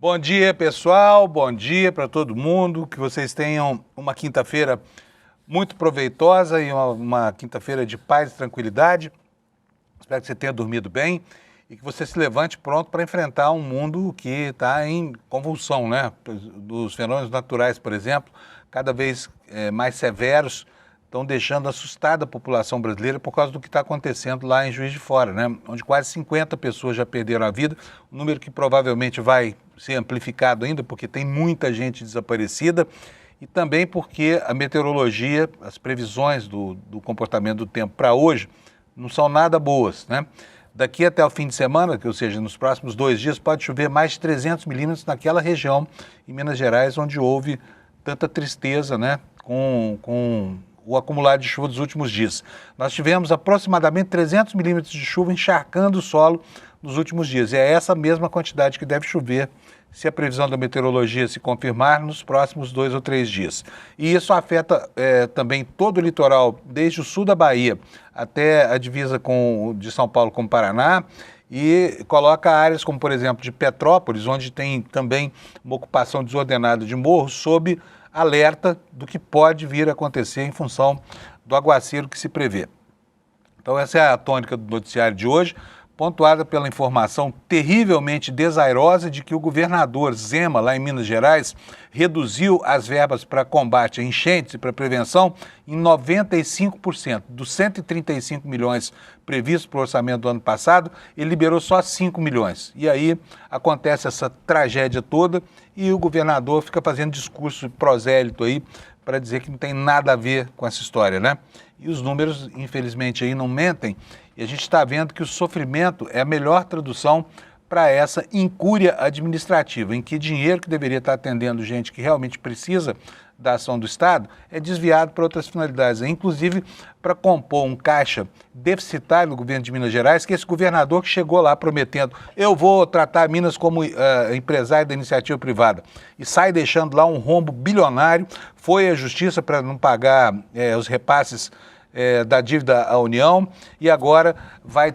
Bom dia, pessoal. Bom dia para todo mundo. Que vocês tenham uma quinta-feira muito proveitosa e uma quinta-feira de paz e tranquilidade. Espero que você tenha dormido bem e que você se levante pronto para enfrentar um mundo que está em convulsão, né? Dos fenômenos naturais, por exemplo, cada vez mais severos, estão deixando assustada a população brasileira por causa do que está acontecendo lá em Juiz de Fora, né? Onde quase 50 pessoas já perderam a vida, um número que provavelmente vai ser amplificado ainda, porque tem muita gente desaparecida, e também porque a meteorologia, as previsões do comportamento do tempo para hoje, não são nada boas, né? Daqui até o fim de semana, ou seja, nos próximos 2 dias, pode chover mais de 300 milímetros naquela região, em Minas Gerais, onde houve tanta tristeza, né, com o acumulado de chuva dos últimos dias. Nós tivemos aproximadamente 300 milímetros de chuva encharcando o solo nos últimos dias. E é essa mesma quantidade que deve chover se a previsão da meteorologia se confirmar nos próximos 2 ou 3 dias. E isso afeta também todo o litoral, desde o sul da Bahia até a divisa de São Paulo com o Paraná, e coloca áreas como, por exemplo, de Petrópolis, onde tem também uma ocupação desordenada de morros, sob alerta do que pode vir a acontecer em função do aguaceiro que se prevê. Então essa é a tônica do noticiário de hoje, pontuada pela informação terrivelmente desairosa de que o governador Zema, lá em Minas Gerais, reduziu as verbas para combate a enchentes e para prevenção em 95%. Dos 135 milhões previstos para o orçamento do ano passado, ele liberou só 5 milhões. E aí acontece essa tragédia toda e o governador fica fazendo discurso prosélito aí para dizer que não tem nada a ver com essa história, né? E os números, infelizmente, aí não mentem. E a gente está vendo que o sofrimento é a melhor tradução para essa incúria administrativa, em que dinheiro que deveria estar atendendo gente que realmente precisa da ação do Estado é desviado para outras finalidades, inclusive para compor um caixa deficitário no governo de Minas Gerais, que esse governador que chegou lá prometendo: eu vou tratar Minas como empresário da iniciativa privada, e sai deixando lá um rombo bilionário, foi à justiça para não pagar os repasses da dívida à União, e agora vai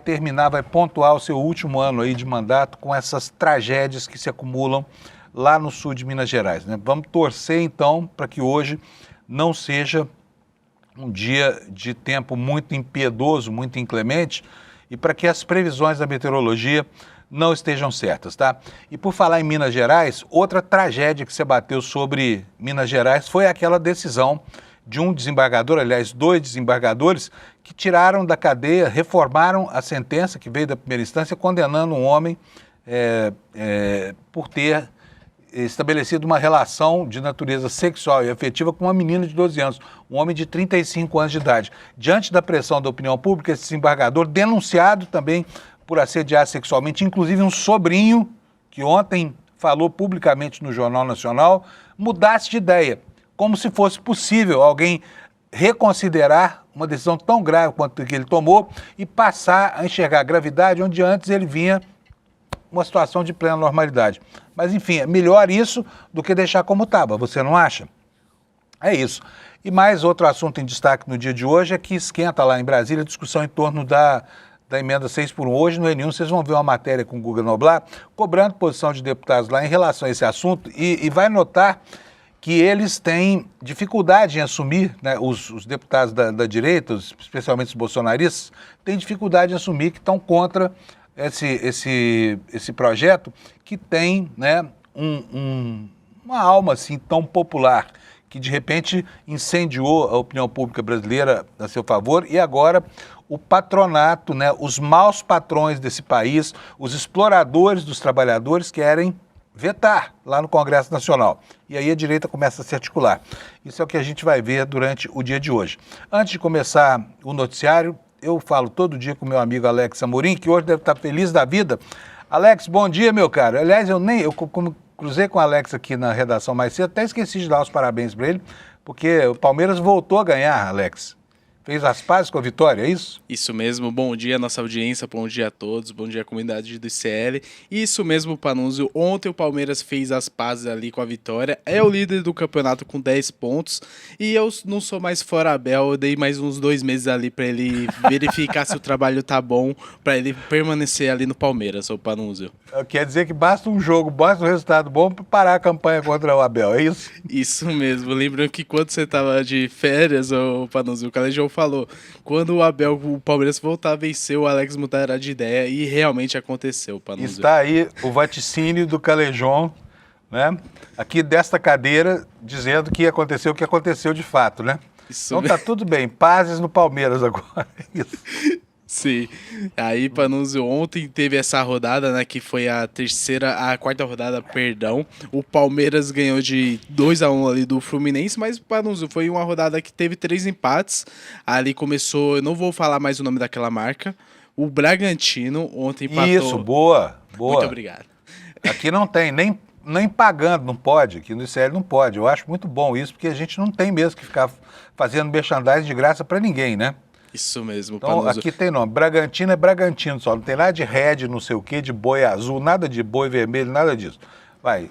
pontuar o seu último ano aí de mandato com essas tragédias que se acumulam lá no sul de Minas Gerais, né? Vamos torcer então para que hoje não seja um dia de tempo muito impiedoso, muito inclemente, e para que as previsões da meteorologia não estejam certas, tá? E por falar em Minas Gerais, outra tragédia que se abateu sobre Minas Gerais foi aquela decisão de um desembargador, aliás, 2 desembargadores, que tiraram da cadeia, reformaram a sentença que veio da primeira instância, condenando um homem por ter estabelecido uma relação de natureza sexual e afetiva com uma menina de 12 anos, um homem de 35 anos de idade. Diante da pressão da opinião pública, esse desembargador, denunciado também por assediar sexualmente, inclusive um sobrinho, que ontem falou publicamente no Jornal Nacional, mudasse de ideia, como se fosse possível alguém reconsiderar uma decisão tão grave quanto a que ele tomou e passar a enxergar a gravidade onde antes ele vinha uma situação de plena normalidade. Mas, enfim, é melhor isso do que deixar como estava, você não acha? É isso. E mais outro assunto em destaque no dia de hoje é que esquenta lá em Brasília a discussão em torno da emenda 6x1. Hoje no N1 vocês vão ver uma matéria com o Guga Noblar cobrando posição de deputados lá em relação a esse assunto e vai notar que eles têm dificuldade em assumir, né, os deputados da direita, especialmente os bolsonaristas, têm dificuldade em assumir que estão contra esse projeto que tem, né, uma alma assim tão popular, que de repente incendiou a opinião pública brasileira a seu favor, e agora o patronato, né, os maus patrões desse país, os exploradores dos trabalhadores querem vetar lá no Congresso Nacional. E aí a direita começa a se articular. Isso é o que a gente vai ver durante o dia de hoje. Antes de começar o noticiário, eu falo todo dia com meu amigo Alex Amorim, que hoje deve estar feliz da vida. Alex, bom dia, meu caro. Aliás, eu cruzei com o Alex aqui na redação mais cedo, até esqueci de dar os parabéns para ele, porque o Palmeiras voltou a ganhar, Alex. Fez as pazes com a vitória, é isso? Isso mesmo, bom dia nossa audiência, bom dia a todos, bom dia à comunidade do ICL. Isso mesmo, Panunzio, ontem o Palmeiras fez as pazes ali com a vitória, é o líder do campeonato com 10 pontos e eu não sou mais fora Abel, eu dei mais uns 2 meses ali pra ele verificar se o trabalho tá bom, pra ele permanecer ali no Palmeiras, ô Panunzio. Quer dizer que basta um jogo, basta um resultado bom para parar a campanha contra o Abel, é isso? Isso mesmo, lembrando que quando você tava de férias, ô Panunzio, o Calejão falou, quando o Palmeiras voltar a vencer, o Alex mudará de ideia e realmente aconteceu, Panunzio. Está aí o vaticínio do Calejão, né? Aqui desta cadeira, dizendo que aconteceu o que aconteceu de fato, né? Isso então tá tudo bem, pazes no Palmeiras agora. Isso. Sim, aí Panunzio, ontem teve essa rodada, né, que foi a quarta rodada, perdão, o Palmeiras ganhou de 2-1 ali do Fluminense, mas Panunzio, foi uma rodada que teve 3 empates, ali começou, eu não vou falar mais o nome daquela marca, o Bragantino ontem empatou. Isso, boa. Muito obrigado. Aqui não tem, nem pagando, não pode, aqui no ICL não pode, eu acho muito bom isso, porque a gente não tem mesmo que ficar fazendo merchandising de graça para ninguém, né? Isso mesmo, então, Panunzio. aqui tem nome, Bragantino é Bragantino só, não tem nada de red, não sei o que, de boi azul, nada de boi vermelho, nada disso. Vai.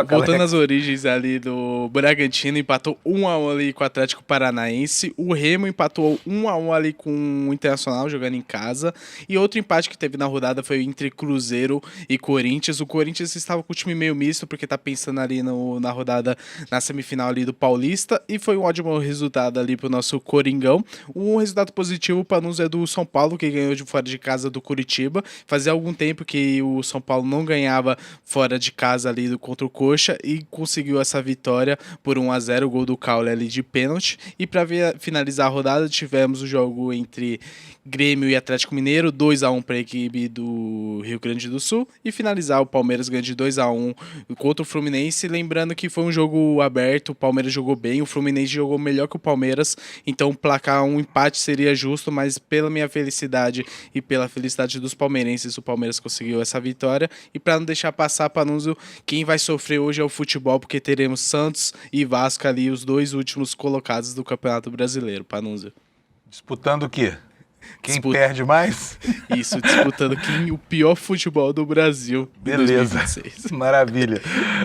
Voltando às origens ali do Bragantino, empatou 1-1 ali com o Atlético Paranaense, o Remo empatou 1-1 ali com o Internacional jogando em casa, e outro empate que teve na rodada foi entre Cruzeiro e Corinthians. O Corinthians estava com o time meio misto porque tá pensando ali na rodada, na semifinal ali do Paulista, e foi um ótimo resultado ali pro nosso Coringão. Um resultado positivo para nós é do São Paulo, que ganhou de fora de casa do Curitiba. Fazia algum tempo que o São Paulo não ganhava fora de casa ali contra o Coxa e conseguiu essa vitória por 1-0, o gol do Caule ali de pênalti. E para finalizar a rodada, tivemos o jogo entre Grêmio e Atlético Mineiro, 2-1 para a equipe do Rio Grande do Sul, e finalizar o Palmeiras ganhando de 2-1 contra o Fluminense. Lembrando que foi um jogo aberto, o Palmeiras jogou bem, o Fluminense jogou melhor que o Palmeiras, então placar um empate seria justo, mas pela minha felicidade e pela felicidade dos palmeirenses, o Palmeiras conseguiu essa vitória. E para não deixar passar, Panunzio, quem vai sofrer hoje é o futebol, porque teremos Santos e Vasco ali, os 2 últimos colocados do Campeonato Brasileiro, Panunzio. Disputando o quê? Quem perde mais? Isso, disputando o pior futebol do Brasil. Beleza, 2026. Maravilha.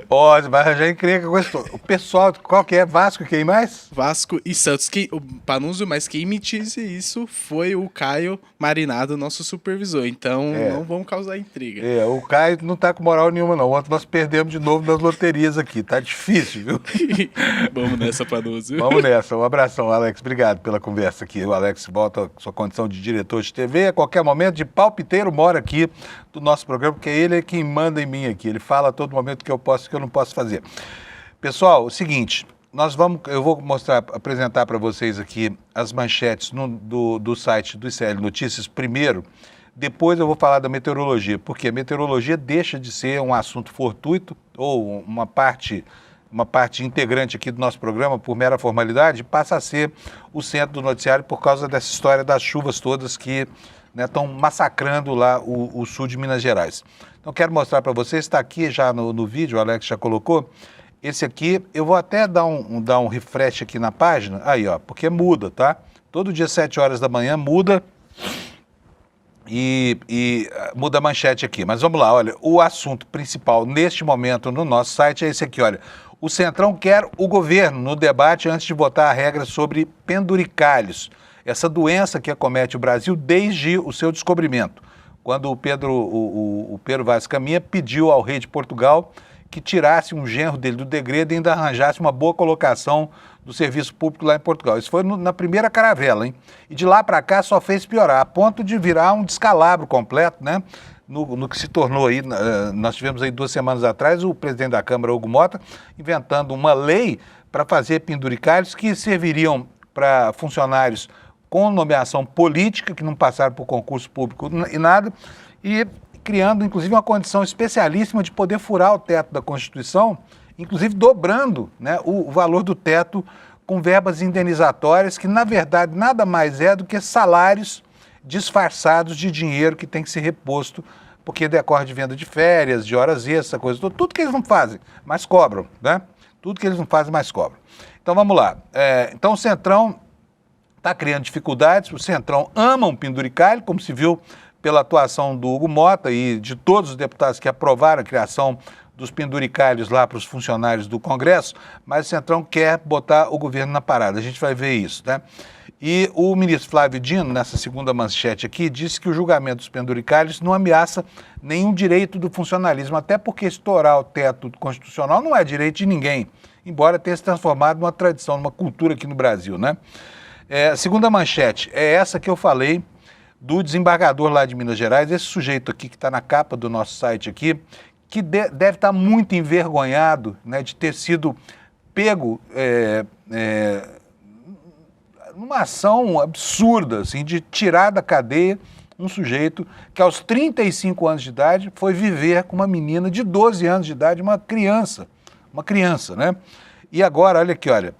Ó, vai arranjar encrenca com isso. O pessoal, qual que é? Vasco, quem mais? Vasco e Santos. O Panunzio, mas quem me disse isso foi o Caio Marinado, nosso supervisor. Então não vamos causar intriga. O Caio não tá com moral nenhuma, não. Ontem nós perdemos de novo nas loterias aqui. Tá difícil, viu? Vamos nessa, Panunzio. Vamos nessa. Um abração, Alex. Obrigado pela conversa aqui. O Alex volta à sua condição de diretor de TV. A qualquer momento, de palpiteiro, mora aqui do nosso programa, porque ele é quem manda em mim aqui. Ele fala a todo momento que eu posso e que eu não posso fazer. Pessoal, o seguinte, eu vou apresentar para vocês aqui as manchetes do site do ICL Notícias primeiro, depois eu vou falar da meteorologia, porque a meteorologia deixa de ser um assunto fortuito ou uma parte integrante aqui do nosso programa por mera formalidade, passa a ser o centro do noticiário por causa dessa história das chuvas todas que estão massacrando lá o sul de Minas Gerais. Então quero mostrar para vocês, está aqui já no vídeo, o Alex já colocou, esse aqui, eu vou até dar um refresh aqui na página, aí ó, porque muda, tá? Todo dia 7 horas da manhã muda e muda a manchete aqui. Mas vamos lá, olha, o assunto principal neste momento no nosso site é esse aqui, olha. O Centrão quer o governo no debate antes de votar a regra sobre penduricalhos, essa doença que acomete o Brasil desde o seu descobrimento, quando o Pedro Vaz Caminha pediu ao rei de Portugal que tirasse um genro dele do degredo e ainda arranjasse uma boa colocação do serviço público lá em Portugal. Isso foi na primeira caravela, hein? E de lá para cá só fez piorar, a ponto de virar um descalabro completo, né? No que se tornou aí, nós tivemos aí 2 semanas atrás o presidente da Câmara, Hugo Mota, inventando uma lei para fazer penduricalhos que serviriam para funcionários com nomeação política, que não passaram por concurso público e nada, e criando inclusive uma condição especialíssima de poder furar o teto da Constituição, inclusive dobrando, né, o valor do teto com verbas indenizatórias, que na verdade nada mais é do que salários disfarçados de dinheiro que tem que ser reposto, porque decorre de venda de férias, de horas extras, coisa toda, tudo que eles não fazem, mas cobram, né? Tudo que eles não fazem, mas cobram. Então vamos lá. Então o Centrão está criando dificuldades. O Centrão ama um penduricalho, como se viu pela atuação do Hugo Mota e de todos os deputados que aprovaram a criação dos penduricalhos lá para os funcionários do Congresso, mas o Centrão quer botar o governo na parada. A gente vai ver isso, né? E o ministro Flávio Dino, nessa segunda manchete aqui, disse que o julgamento dos penduricalhos não ameaça nenhum direito do funcionalismo, até porque estourar o teto constitucional não é direito de ninguém, embora tenha se transformado numa tradição, numa cultura aqui no Brasil, né? A segunda manchete é essa que eu falei, do desembargador lá de Minas Gerais, esse sujeito aqui que está na capa do nosso site aqui, que deve estar muito envergonhado, né, de ter sido pego numa ação absurda, assim, de tirar da cadeia um sujeito que aos 35 anos de idade foi viver com uma menina de 12 anos de idade, uma criança, né? E agora, olha aqui, olha,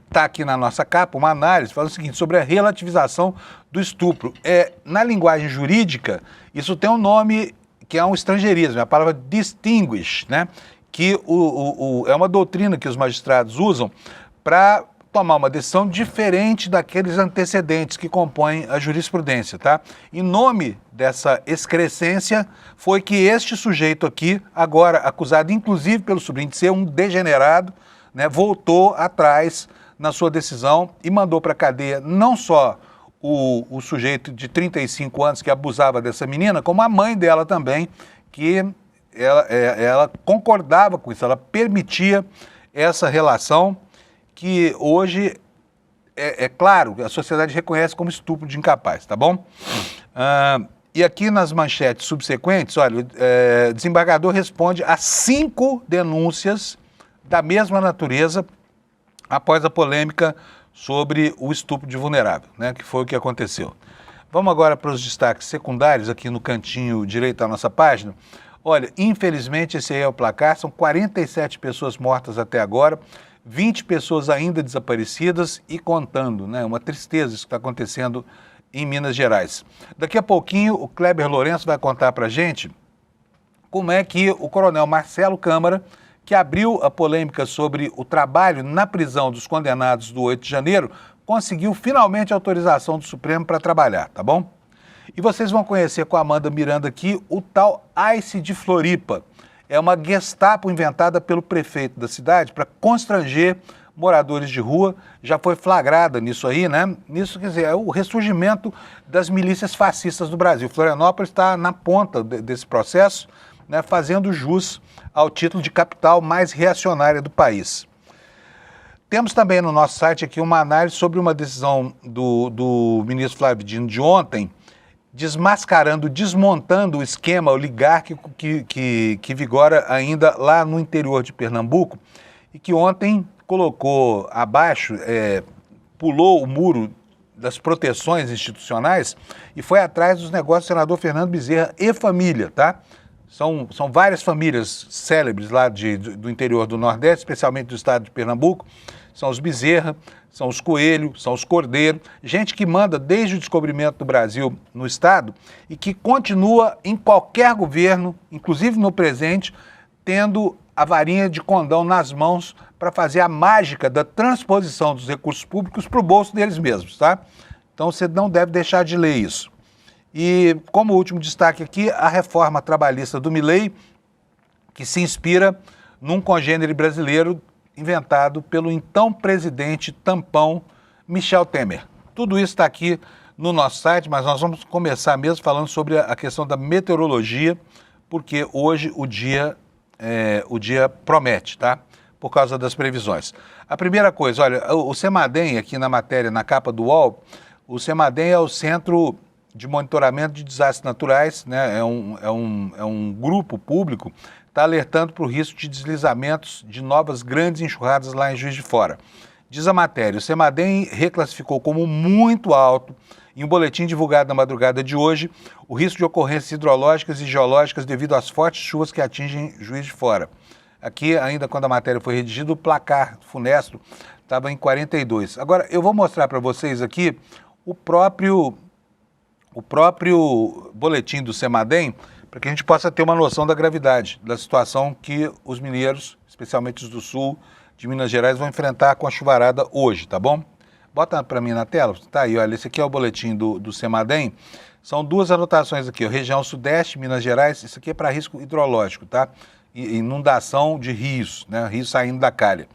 tá aqui na nossa capa uma análise falando o seguinte, sobre a relativização do estupro. Na linguagem jurídica, isso tem um nome que é um estrangeirismo, é a palavra distinguish, né? Que é uma doutrina que os magistrados usam para tomar uma decisão diferente daqueles antecedentes que compõem a jurisprudência, tá? Em nome dessa excrescência foi que este sujeito aqui, agora acusado inclusive pelo sobrinho de ser um degenerado, né, voltou atrás na sua decisão e mandou para a cadeia não só o sujeito de 35 anos que abusava dessa menina, como a mãe dela também, que ela concordava com isso, ela permitia essa relação que hoje, claro, a sociedade reconhece como estupro de incapaz, tá bom? E aqui nas manchetes subsequentes, olha, o desembargador responde a 5 denúncias da mesma natureza após a polêmica sobre o estupro de vulnerável, né, que foi o que aconteceu. Vamos agora para os destaques secundários aqui no cantinho direito da nossa página. Olha, infelizmente esse aí é o placar, são 47 pessoas mortas até agora, 20 pessoas ainda desaparecidas e contando, né? Uma tristeza isso que está acontecendo em Minas Gerais. Daqui a pouquinho o Kleber Lourenço vai contar para a gente como é que o coronel Marcelo Câmara, que abriu a polêmica sobre o trabalho na prisão dos condenados do 8 de janeiro, conseguiu finalmente a autorização do Supremo para trabalhar, tá bom? E vocês vão conhecer com a Amanda Miranda aqui o tal ICE de Floripa. É uma Gestapo inventada pelo prefeito da cidade para constranger moradores de rua. Já foi flagrada nisso aí, né? Nisso, quer dizer, é o ressurgimento das milícias fascistas do Brasil. Florianópolis está na ponta desse processo, né, fazendo jus ao título de capital mais reacionária do país. Temos também no nosso site aqui uma análise sobre uma decisão do ministro Flávio Dino de ontem, desmascarando, desmontando o esquema oligárquico que vigora ainda lá no interior de Pernambuco e que ontem colocou abaixo, pulou o muro das proteções institucionais e foi atrás dos negócios do senador Fernando Bezerra e família, tá? São várias famílias célebres lá do interior do Nordeste, especialmente do estado de Pernambuco. São os Bezerra, são os Coelho, são os Cordeiro, gente que manda desde o descobrimento do Brasil no estado e que continua em qualquer governo, inclusive no presente, tendo a varinha de condão nas mãos para fazer a mágica da transposição dos recursos públicos para o bolso deles mesmos, tá? Então você não deve deixar de ler isso. E como último destaque aqui, a reforma trabalhista do Milei, que se inspira num congênere brasileiro inventado pelo então presidente tampão Michel Temer. Tudo isso está aqui no nosso site, mas nós vamos começar mesmo falando sobre a questão da meteorologia, porque hoje o dia promete, tá? Por causa das previsões. A primeira coisa, olha, o CEMADEM, aqui na matéria, na capa do UOL, o CEMADEM é o Centro de Monitoramento de Desastres Naturais, né? É um grupo público, está alertando para o risco de deslizamentos de novas grandes enxurradas lá em Juiz de Fora. Diz a matéria, o CEMADEM reclassificou como muito alto, em um boletim divulgado na madrugada de hoje, o risco de ocorrências hidrológicas e geológicas devido às fortes chuvas que atingem Juiz de Fora. Aqui, ainda quando a matéria foi redigida, o placar funesto estava em 42. Agora, eu vou mostrar para vocês aqui o próprio boletim do CEMADEM, para que a gente possa ter uma noção da gravidade da situação que os mineiros, especialmente os do Sul, de Minas Gerais vão enfrentar com a chuvarada hoje, tá bom? Bota para mim na tela. Tá aí, olha, esse aqui é o boletim do CEMADEM. São duas anotações aqui, ó, região sudeste, Minas Gerais, isso aqui é para risco hidrológico, tá? Inundação de rios, né? Rios saindo da calha.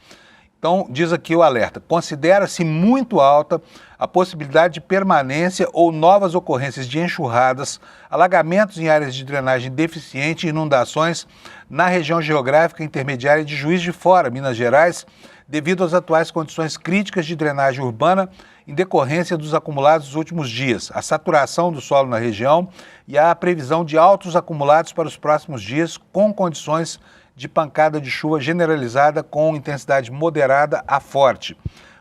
Então, diz aqui o alerta, considera-se muito alta a possibilidade de permanência ou novas ocorrências de enxurradas, alagamentos em áreas de drenagem deficiente e inundações na região geográfica intermediária de Juiz de Fora, Minas Gerais, devido às atuais condições críticas de drenagem urbana em decorrência dos acumulados dos últimos dias, a saturação do solo na região e a previsão de altos acumulados para os próximos dias, com condições de pancada de chuva generalizada com intensidade moderada a forte.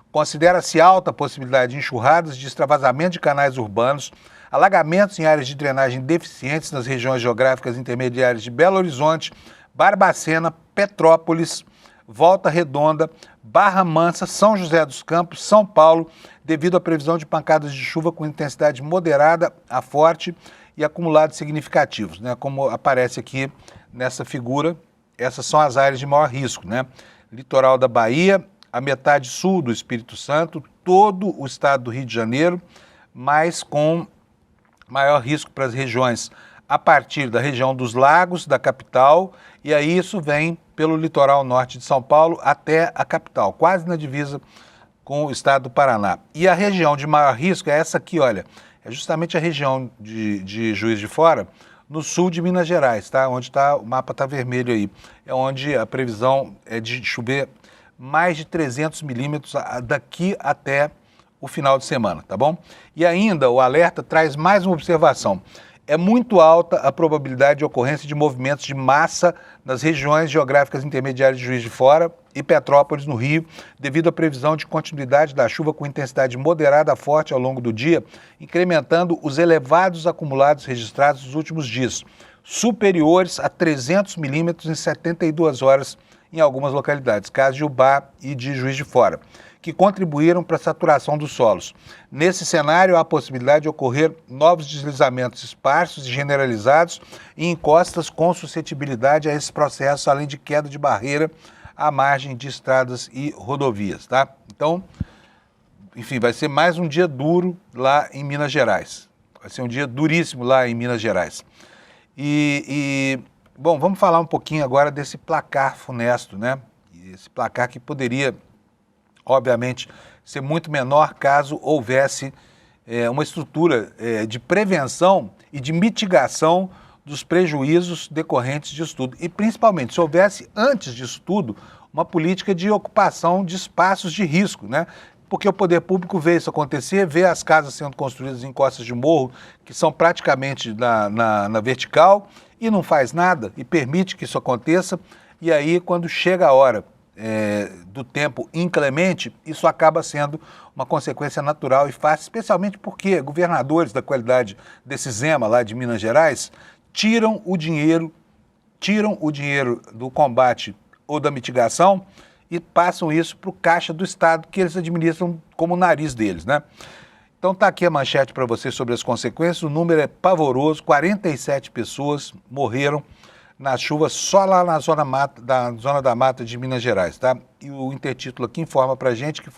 Considera-se alta a possibilidade de enxurradas, de extravasamento de canais urbanos, alagamentos em áreas de drenagem deficientes nas regiões geográficas intermediárias de Belo Horizonte, Barbacena, Petrópolis, Volta Redonda, Barra Mansa, São José dos Campos, São Paulo, devido à previsão de pancadas de chuva com intensidade moderada a forte e acumulados significativos, né? Como aparece aqui nessa figura, essas são as áreas de maior risco, né? Litoral da Bahia, a metade sul do Espírito Santo, todo o estado do Rio de Janeiro, mas com maior risco para as regiões a partir da região dos lagos, da capital, e aí isso vem pelo litoral norte de São Paulo até a capital, quase na divisa com o estado do Paraná. E a região de maior risco é essa aqui, olha, é justamente a região de Juiz de Fora, no sul de Minas Gerais, tá? Onde tá, o mapa está vermelho aí. É onde a previsão é de chover mais de 300 milímetros daqui até o final de semana, tá bom? E ainda o alerta traz mais uma observação. É muito alta a probabilidade de ocorrência de movimentos de massa nas regiões geográficas intermediárias de Juiz de Fora e Petrópolis, no Rio, devido à previsão de continuidade da chuva com intensidade moderada a forte ao longo do dia, incrementando os elevados acumulados registrados nos últimos dias, superiores a 300 milímetros em 72 horas em algumas localidades, caso de Ubá e de Juiz de Fora, que contribuíram para a saturação dos solos. Nesse cenário, há a possibilidade de ocorrer novos deslizamentos esparsos e generalizados em encostas com suscetibilidade a esse processo, além de queda de barreira à margem de estradas e rodovias, tá? Então, enfim, vai ser mais um dia duro lá em Minas Gerais. Vai ser um dia duríssimo lá em Minas Gerais. Bom, vamos falar um pouquinho agora desse placar funesto, né? Esse placar que poderia, obviamente, ser muito menor caso houvesse uma estrutura de prevenção e de mitigação dos prejuízos decorrentes disso tudo. E, principalmente, se houvesse, antes disso tudo, uma política de ocupação de espaços de risco, né? Porque o poder público vê isso acontecer, vê as casas sendo construídas em costas de morro, que são praticamente na vertical, e não faz nada, e permite que isso aconteça, e aí, quando chega a hora do tempo inclemente, isso acaba sendo uma consequência natural e fácil, especialmente porque governadores da qualidade desse Zema lá de Minas Gerais tiram o dinheiro do combate ou da mitigação e passam isso para o caixa do Estado, que eles administram como o nariz deles, né? Então tá aqui a manchete para vocês sobre as consequências, o número é pavoroso, 47 pessoas morreram nas chuvas só lá na zona da mata de Minas Gerais, tá? E o intertítulo aqui informa pra gente que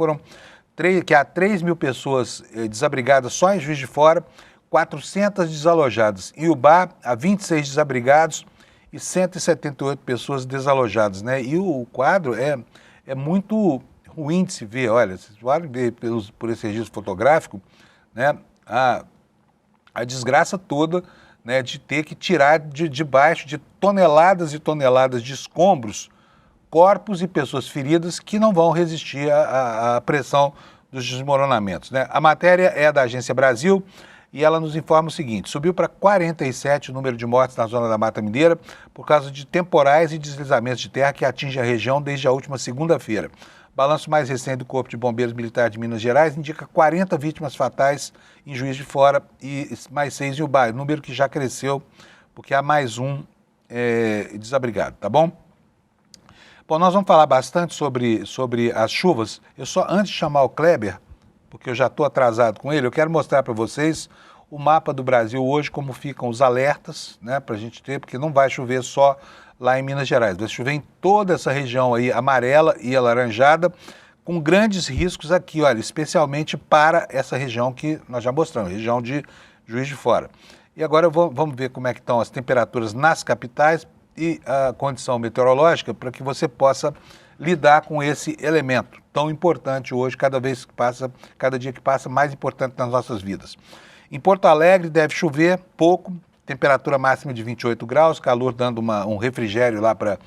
que há 3 mil pessoas desabrigadas só em Juiz de Fora, 400 desalojadas. Em Ubá, há 26 desabrigados e 178 pessoas desalojadas, né? E o quadro é muito ruim de se ver, olha, vocês podem ver por esse registro fotográfico, né? A desgraça toda, né, de ter que tirar de debaixo de toneladas e toneladas de escombros, corpos e pessoas feridas que não vão resistir à pressão dos desmoronamentos, né? A matéria é da Agência Brasil e ela nos informa o seguinte: subiu para 47 o número de mortes na zona da Mata Mineira por causa de temporais e deslizamentos de terra que atingem a região desde a última segunda-feira. Balanço mais recente do Corpo de Bombeiros Militar de Minas Gerais indica 40 vítimas fatais em Juiz de Fora e mais 6 em Ubá, número que já cresceu porque há mais um desabrigado, tá bom? Bom, nós vamos falar bastante sobre as chuvas. Eu só, antes de chamar o Kleber, porque eu já estou atrasado com ele, eu quero mostrar para vocês o mapa do Brasil hoje, como ficam os alertas, né, para a gente ter, porque não vai chover só lá em Minas Gerais, vai chover em toda essa região aí amarela e alaranjada, com grandes riscos aqui, olha, especialmente para essa região que nós já mostramos, região de Juiz de Fora. E agora vamos ver como é que estão as temperaturas nas capitais e a condição meteorológica para que você possa lidar com esse elemento tão importante hoje, cada dia que passa, mais importante nas nossas vidas. Em Porto Alegre deve chover pouco, temperatura máxima de 28 graus, calor dando um refrigério lá para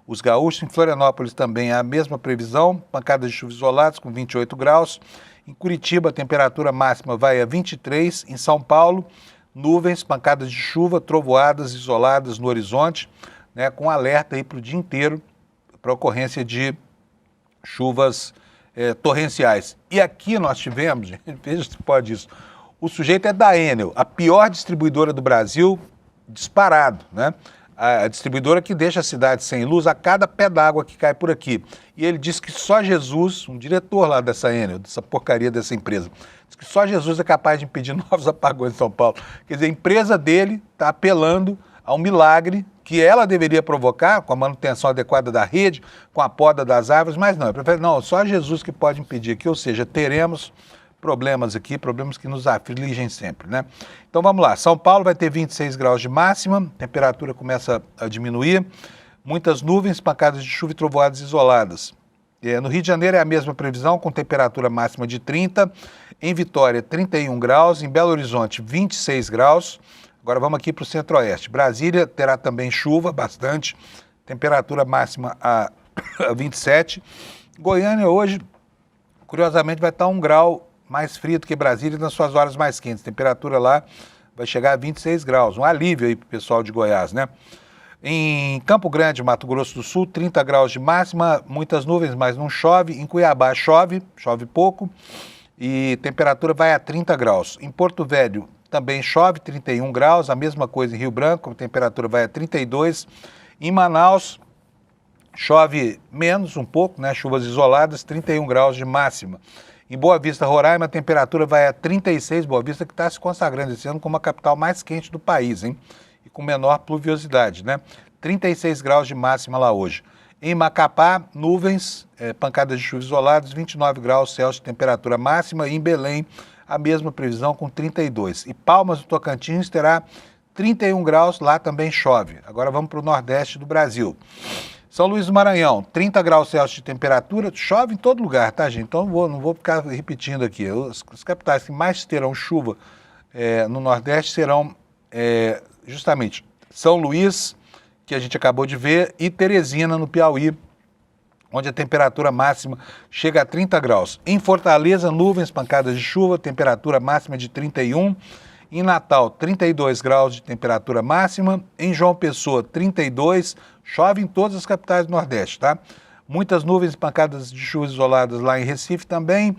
os gaúchos. Em Florianópolis também a mesma previsão, pancadas de chuva isoladas com 28 graus. Em Curitiba a temperatura máxima vai a 23, em São Paulo nuvens, pancadas de chuva, trovoadas isoladas no horizonte, né, com alerta aí para o dia inteiro para ocorrência de chuvas torrenciais. E aqui nós tivemos, gente, veja se pode isso, o sujeito é da Enel, a pior distribuidora do Brasil, disparado, né? A distribuidora que deixa a cidade sem luz a cada pé d'água que cai por aqui. E ele disse que só Jesus, um diretor lá dessa Enel, dessa porcaria dessa empresa, diz que só Jesus é capaz de impedir novos apagões em São Paulo. Quer dizer, a empresa dele está apelando a um milagre que ela deveria provocar com a manutenção adequada da rede, com a poda das árvores, mas não, só Jesus que pode impedir aqui, ou seja, teremos problemas aqui, problemas que nos afligem sempre, né? Então vamos lá, São Paulo vai ter 26 graus de máxima, temperatura começa a diminuir, muitas nuvens, pancadas de chuva e trovoadas isoladas. No Rio de Janeiro é a mesma previsão, com temperatura máxima de 30, em Vitória 31 graus, em Belo Horizonte 26 graus. Agora vamos aqui para o centro-oeste. Brasília terá também chuva, bastante, temperatura máxima a 27. Goiânia hoje, curiosamente, vai estar 1 grau mais frio do que Brasília nas suas horas mais quentes. A temperatura lá vai chegar a 26 graus, um alívio aí para o pessoal de Goiás, né? Em Campo Grande, Mato Grosso do Sul, 30 graus de máxima, muitas nuvens, mas não chove. Em Cuiabá chove pouco e temperatura vai a 30 graus. Em Porto Velho também chove, 31 graus, a mesma coisa em Rio Branco, a temperatura vai a 32. Em Manaus chove menos um pouco, né? Chuvas isoladas, 31 graus de máxima. Em Boa Vista, Roraima, a temperatura vai a 36, Boa Vista que está se consagrando esse ano como a capital mais quente do país, hein? E com menor pluviosidade, né? 36 graus de máxima lá hoje. Em Macapá, nuvens, pancadas de chuva isoladas, 29 graus Celsius de temperatura máxima. E em Belém, a mesma previsão com 32. E Palmas do Tocantins terá 31 graus, lá também chove. Agora vamos para o nordeste do Brasil. São Luís do Maranhão, 30 graus Celsius de temperatura, chove em todo lugar, tá, gente? Então não vou ficar repetindo aqui. As capitais que mais terão chuva no Nordeste serão justamente São Luís, que a gente acabou de ver, e Teresina, no Piauí, onde a temperatura máxima chega a 30 graus. Em Fortaleza, nuvens, pancadas de chuva, temperatura máxima de 31. Em Natal, 32 graus de temperatura máxima. Em João Pessoa, 32. Chove em todas as capitais do Nordeste, tá? Muitas nuvens e pancadas de chuvas isoladas lá em Recife também.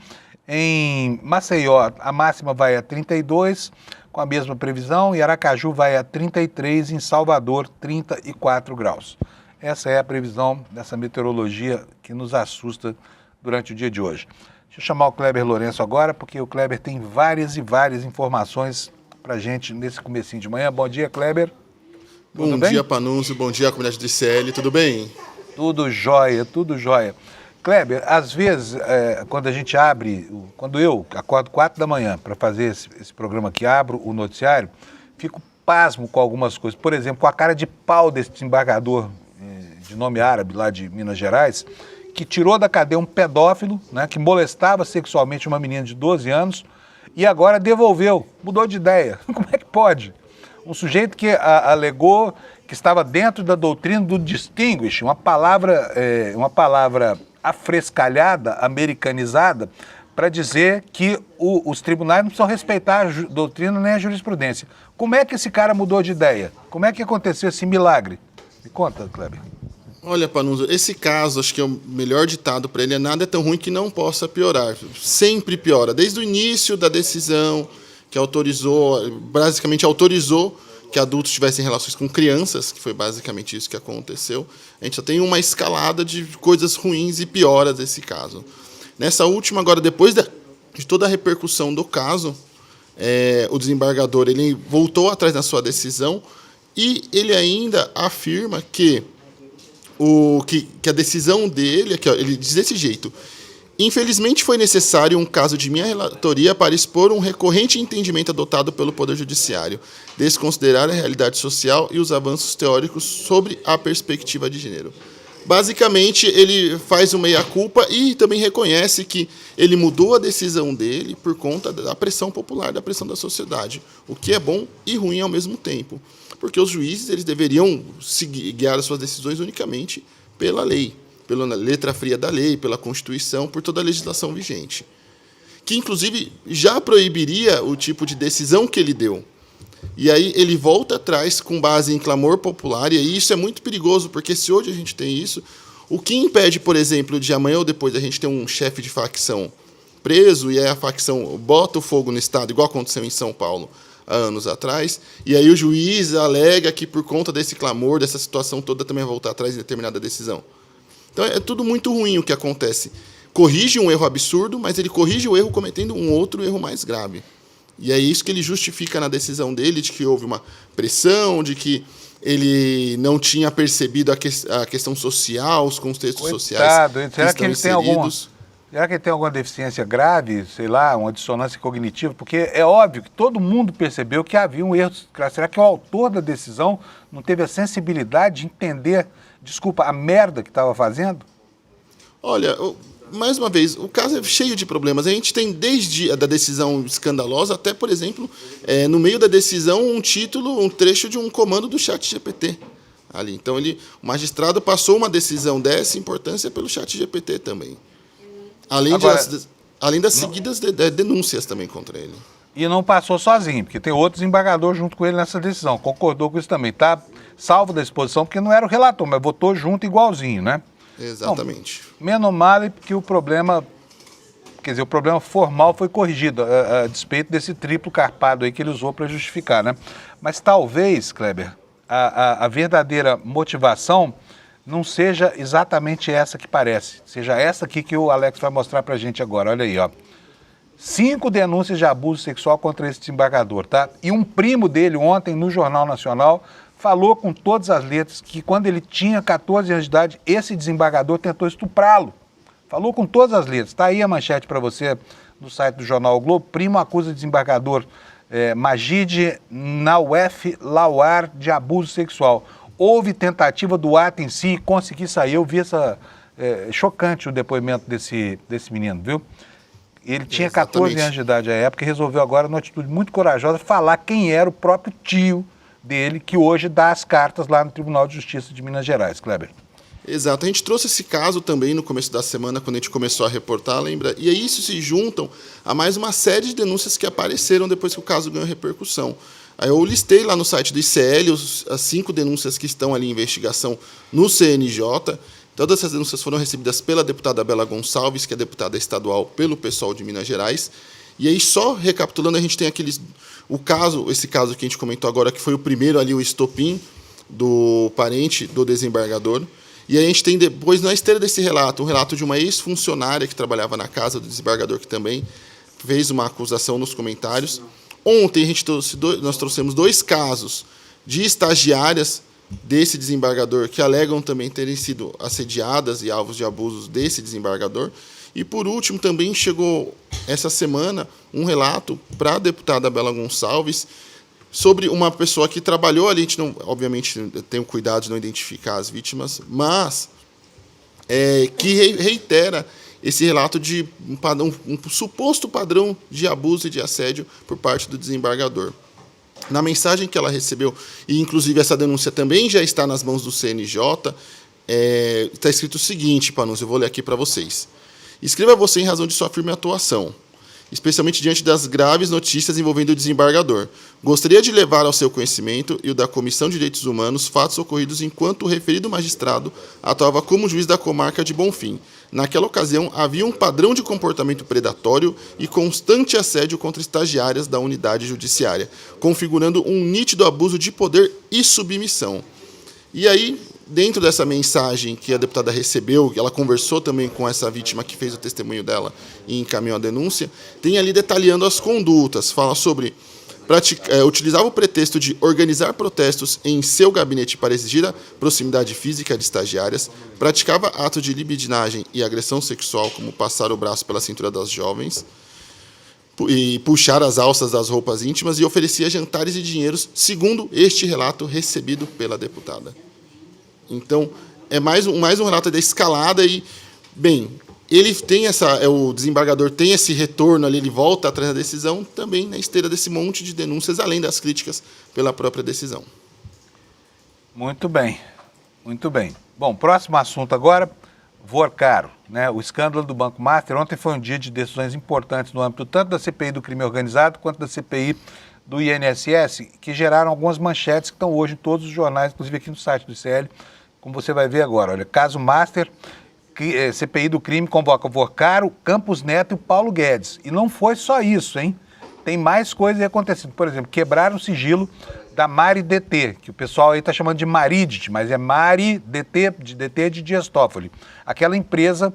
Em Maceió, a máxima vai a 32, com a mesma previsão. Em Aracaju vai a 33. Em Salvador, 34 graus. Essa é a previsão dessa meteorologia que nos assusta durante o dia de hoje. Deixa eu chamar o Kleber Lourenço agora, porque o Kleber tem várias e várias informações para a gente nesse comecinho de manhã. Bom dia, Kleber. Bom dia, Panunzio. Bom dia, comunidade do ICL. Tudo bem? Tudo jóia, tudo jóia. Kleber, às vezes, quando a gente abre, quando eu acordo 4 da manhã para fazer esse programa aqui, abro o noticiário, fico pasmo com algumas coisas. Por exemplo, com a cara de pau desse desembargador de nome árabe lá de Minas Gerais, que tirou da cadeia um pedófilo, né, que molestava sexualmente uma menina de 12 anos e agora devolveu, mudou de ideia. Como é que pode? Um sujeito que alegou que estava dentro da doutrina do distinguish, uma palavra afrescalhada, americanizada, para dizer que os tribunais não precisam respeitar a doutrina nem a jurisprudência. Como é que esse cara mudou de ideia? Como é que aconteceu esse milagre? Me conta, Kleber. Olha, Panunzio, esse caso, acho que é o melhor ditado para ele, nada é tão ruim que não possa piorar. Sempre piora. Desde o início da decisão que basicamente autorizou que adultos tivessem relações com crianças, que foi basicamente isso que aconteceu, a gente só tem uma escalada de coisas ruins e pioras desse caso. Nessa última, agora, depois de toda a repercussão do caso, o desembargador ele voltou atrás na sua decisão e ele ainda afirma que a decisão dele, aqui, ó, ele diz desse jeito: infelizmente foi necessário um caso de minha relatoria para expor um recorrente entendimento adotado pelo Poder Judiciário, desconsiderar a realidade social e os avanços teóricos sobre a perspectiva de gênero. Basicamente, ele faz uma meia-culpa e também reconhece que ele mudou a decisão dele por conta da pressão popular, da pressão da sociedade, o que é bom e ruim ao mesmo tempo, porque os juízes eles deveriam guiar as suas decisões unicamente pela lei, pela letra fria da lei, pela Constituição, por toda a legislação vigente, que inclusive já proibiria o tipo de decisão que ele deu. E aí ele volta atrás com base em clamor popular, e aí isso é muito perigoso, porque se hoje a gente tem isso, o que impede, por exemplo, de amanhã ou depois a gente ter um chefe de facção preso, e aí a facção bota o fogo no Estado, igual aconteceu em São Paulo há anos atrás, e aí o juiz alega que por conta desse clamor, dessa situação toda, também vai voltar atrás em determinada decisão. Então é tudo muito ruim o que acontece. Corrige um erro absurdo, mas ele corrige o erro cometendo um outro erro mais grave. E é isso que ele justifica na decisão dele, de que houve uma pressão, de que ele não tinha percebido a questão social, os contextos sociais que será estão que ele inseridos. Será que ele tem alguma deficiência grave, sei lá, uma dissonância cognitiva? Porque é óbvio que todo mundo percebeu que havia um erro. Será que o autor da decisão não teve a sensibilidade de entender, a merda que estava fazendo? Olha, mais uma vez, o caso é cheio de problemas. A gente tem desde a da decisão escandalosa até, por exemplo, no meio da decisão, um trecho de um comando do ChatGPT ali. Então, o magistrado passou uma decisão dessa importância pelo ChatGPT também. Além das seguidas denúncias também contra ele. E não passou sozinho, porque tem outro desembargador junto com ele nessa decisão. Concordou com isso também. Está salvo da exposição, porque não era o relator, mas votou junto igualzinho, né? Exatamente. Bom, menos mal é que o problema formal foi corrigido, a despeito desse triplo carpado aí que ele usou para justificar, né? Mas talvez, Kleber, a verdadeira motivação não seja exatamente essa que parece, seja essa aqui que o Alex vai mostrar para a gente agora. Olha aí, ó. 5 denúncias de abuso sexual contra esse desembargador, tá? E um primo dele ontem no Jornal Nacional falou com todas as letras que quando ele tinha 14 anos de idade, esse desembargador tentou estuprá-lo. Falou com todas as letras. Está aí a manchete para você no site do Jornal o Globo. Primo acusa desembargador Magid Nawef Lawar de abuso sexual. Houve tentativa do ato em si e consegui sair. Eu vi chocante o depoimento desse menino, viu? Ele tinha 14 anos de idade à época e resolveu agora, numa atitude muito corajosa, falar quem era o próprio tio dele, que hoje dá as cartas lá no Tribunal de Justiça de Minas Gerais. Kleber. Exato. A gente trouxe esse caso também no começo da semana, quando a gente começou a reportar, lembra? E aí isso se juntam a mais uma série de denúncias que apareceram depois que o caso ganhou repercussão. Aí eu listei lá no site do ICL as 5 denúncias que estão ali em investigação no CNJ. Todas essas denúncias foram recebidas pela deputada Bela Gonçalves, que é deputada estadual pelo PSOL de Minas Gerais. E aí, só recapitulando, a gente tem esse caso que a gente comentou agora, que foi o primeiro ali, o estopim do parente do desembargador. E aí a gente tem depois, na esteira desse relato, um relato de uma ex-funcionária que trabalhava na casa do desembargador, que também fez uma acusação nos comentários. Ontem nós trouxemos 2 casos de estagiárias desse desembargador que alegam também terem sido assediadas e alvos de abusos desse desembargador. E, por último, também chegou essa semana um relato para a deputada Bela Gonçalves sobre uma pessoa que trabalhou ali. A gente, obviamente, tem o cuidado de não identificar as vítimas, mas que reitera esse relato de um suposto padrão de abuso e de assédio por parte do desembargador. Na mensagem que ela recebeu, e inclusive essa denúncia também já está nas mãos do CNJ, está escrito o seguinte, Panunzio, eu vou ler aqui para vocês. Escreva você em razão de sua firme atuação, especialmente diante das graves notícias envolvendo o desembargador. Gostaria de levar ao seu conhecimento e o da Comissão de Direitos Humanos fatos ocorridos enquanto o referido magistrado atuava como juiz da comarca de Bonfim. Naquela ocasião, havia um padrão de comportamento predatório e constante assédio contra estagiárias da unidade judiciária, configurando um nítido abuso de poder e submissão. E aí, dentro dessa mensagem que a deputada recebeu, ela conversou também com essa vítima que fez o testemunho dela e encaminhou a denúncia, tem ali detalhando as condutas, fala sobre utilizava o pretexto de organizar protestos em seu gabinete para exigir a proximidade física de estagiárias, praticava atos de libidinagem e agressão sexual, como passar o braço pela cintura das jovens, e puxar as alças das roupas íntimas, e oferecia jantares e dinheiros, segundo este relato recebido pela deputada. Então, é mais um relato da escalada e, bem, ele tem o desembargador tem esse retorno ali, ele volta atrás da decisão, também na esteira desse monte de denúncias, além das críticas pela própria decisão. Muito bem, muito bem. Bom, próximo assunto agora, Vorcaro, né? O escândalo do Banco Master. Ontem foi um dia de decisões importantes no âmbito tanto da CPI do crime organizado quanto da CPI do INSS, que geraram algumas manchetes que estão hoje em todos os jornais, inclusive aqui no site do ICL, como você vai ver agora. Olha, caso Master, CPI do crime convoca Vorcaro, Campos Neto e Paulo Guedes. E não foi só isso, hein? Tem mais coisas acontecendo. Por exemplo, quebraram o sigilo da Mari DT, que o pessoal aí está chamando de Maridit, mas é Mari DT, de DT de Dias Toffoli. Aquela empresa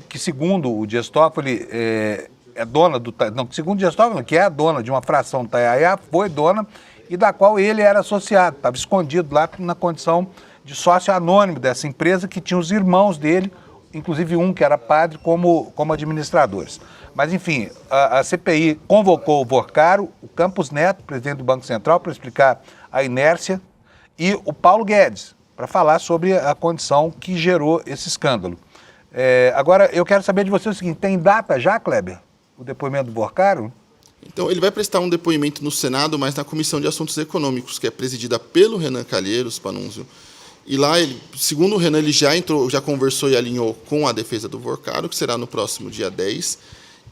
que, segundo o Dias Toffoli, é dona do... Não, segundo o Dias Toffoli, que é a dona de uma fração do Taiaiá, foi dona e da qual ele era associado. Estava escondido lá na condição de sócio anônimo dessa empresa, que tinha os irmãos dele, inclusive um que era padre, como administradores. Mas, enfim, a CPI convocou o Vorcaro, o Campos Neto, presidente do Banco Central, para explicar a inércia, e o Paulo Guedes, para falar sobre a condição que gerou esse escândalo. Agora, eu quero saber de você o seguinte, tem data já, Kleber, o depoimento do Vorcaro? Então, ele vai prestar um depoimento no Senado, mas na Comissão de Assuntos Econômicos, que é presidida pelo Renan Calheiros, Panunzio. E lá, segundo o Renan, ele já conversou e alinhou com a defesa do Vorcaro, que será no próximo dia 10,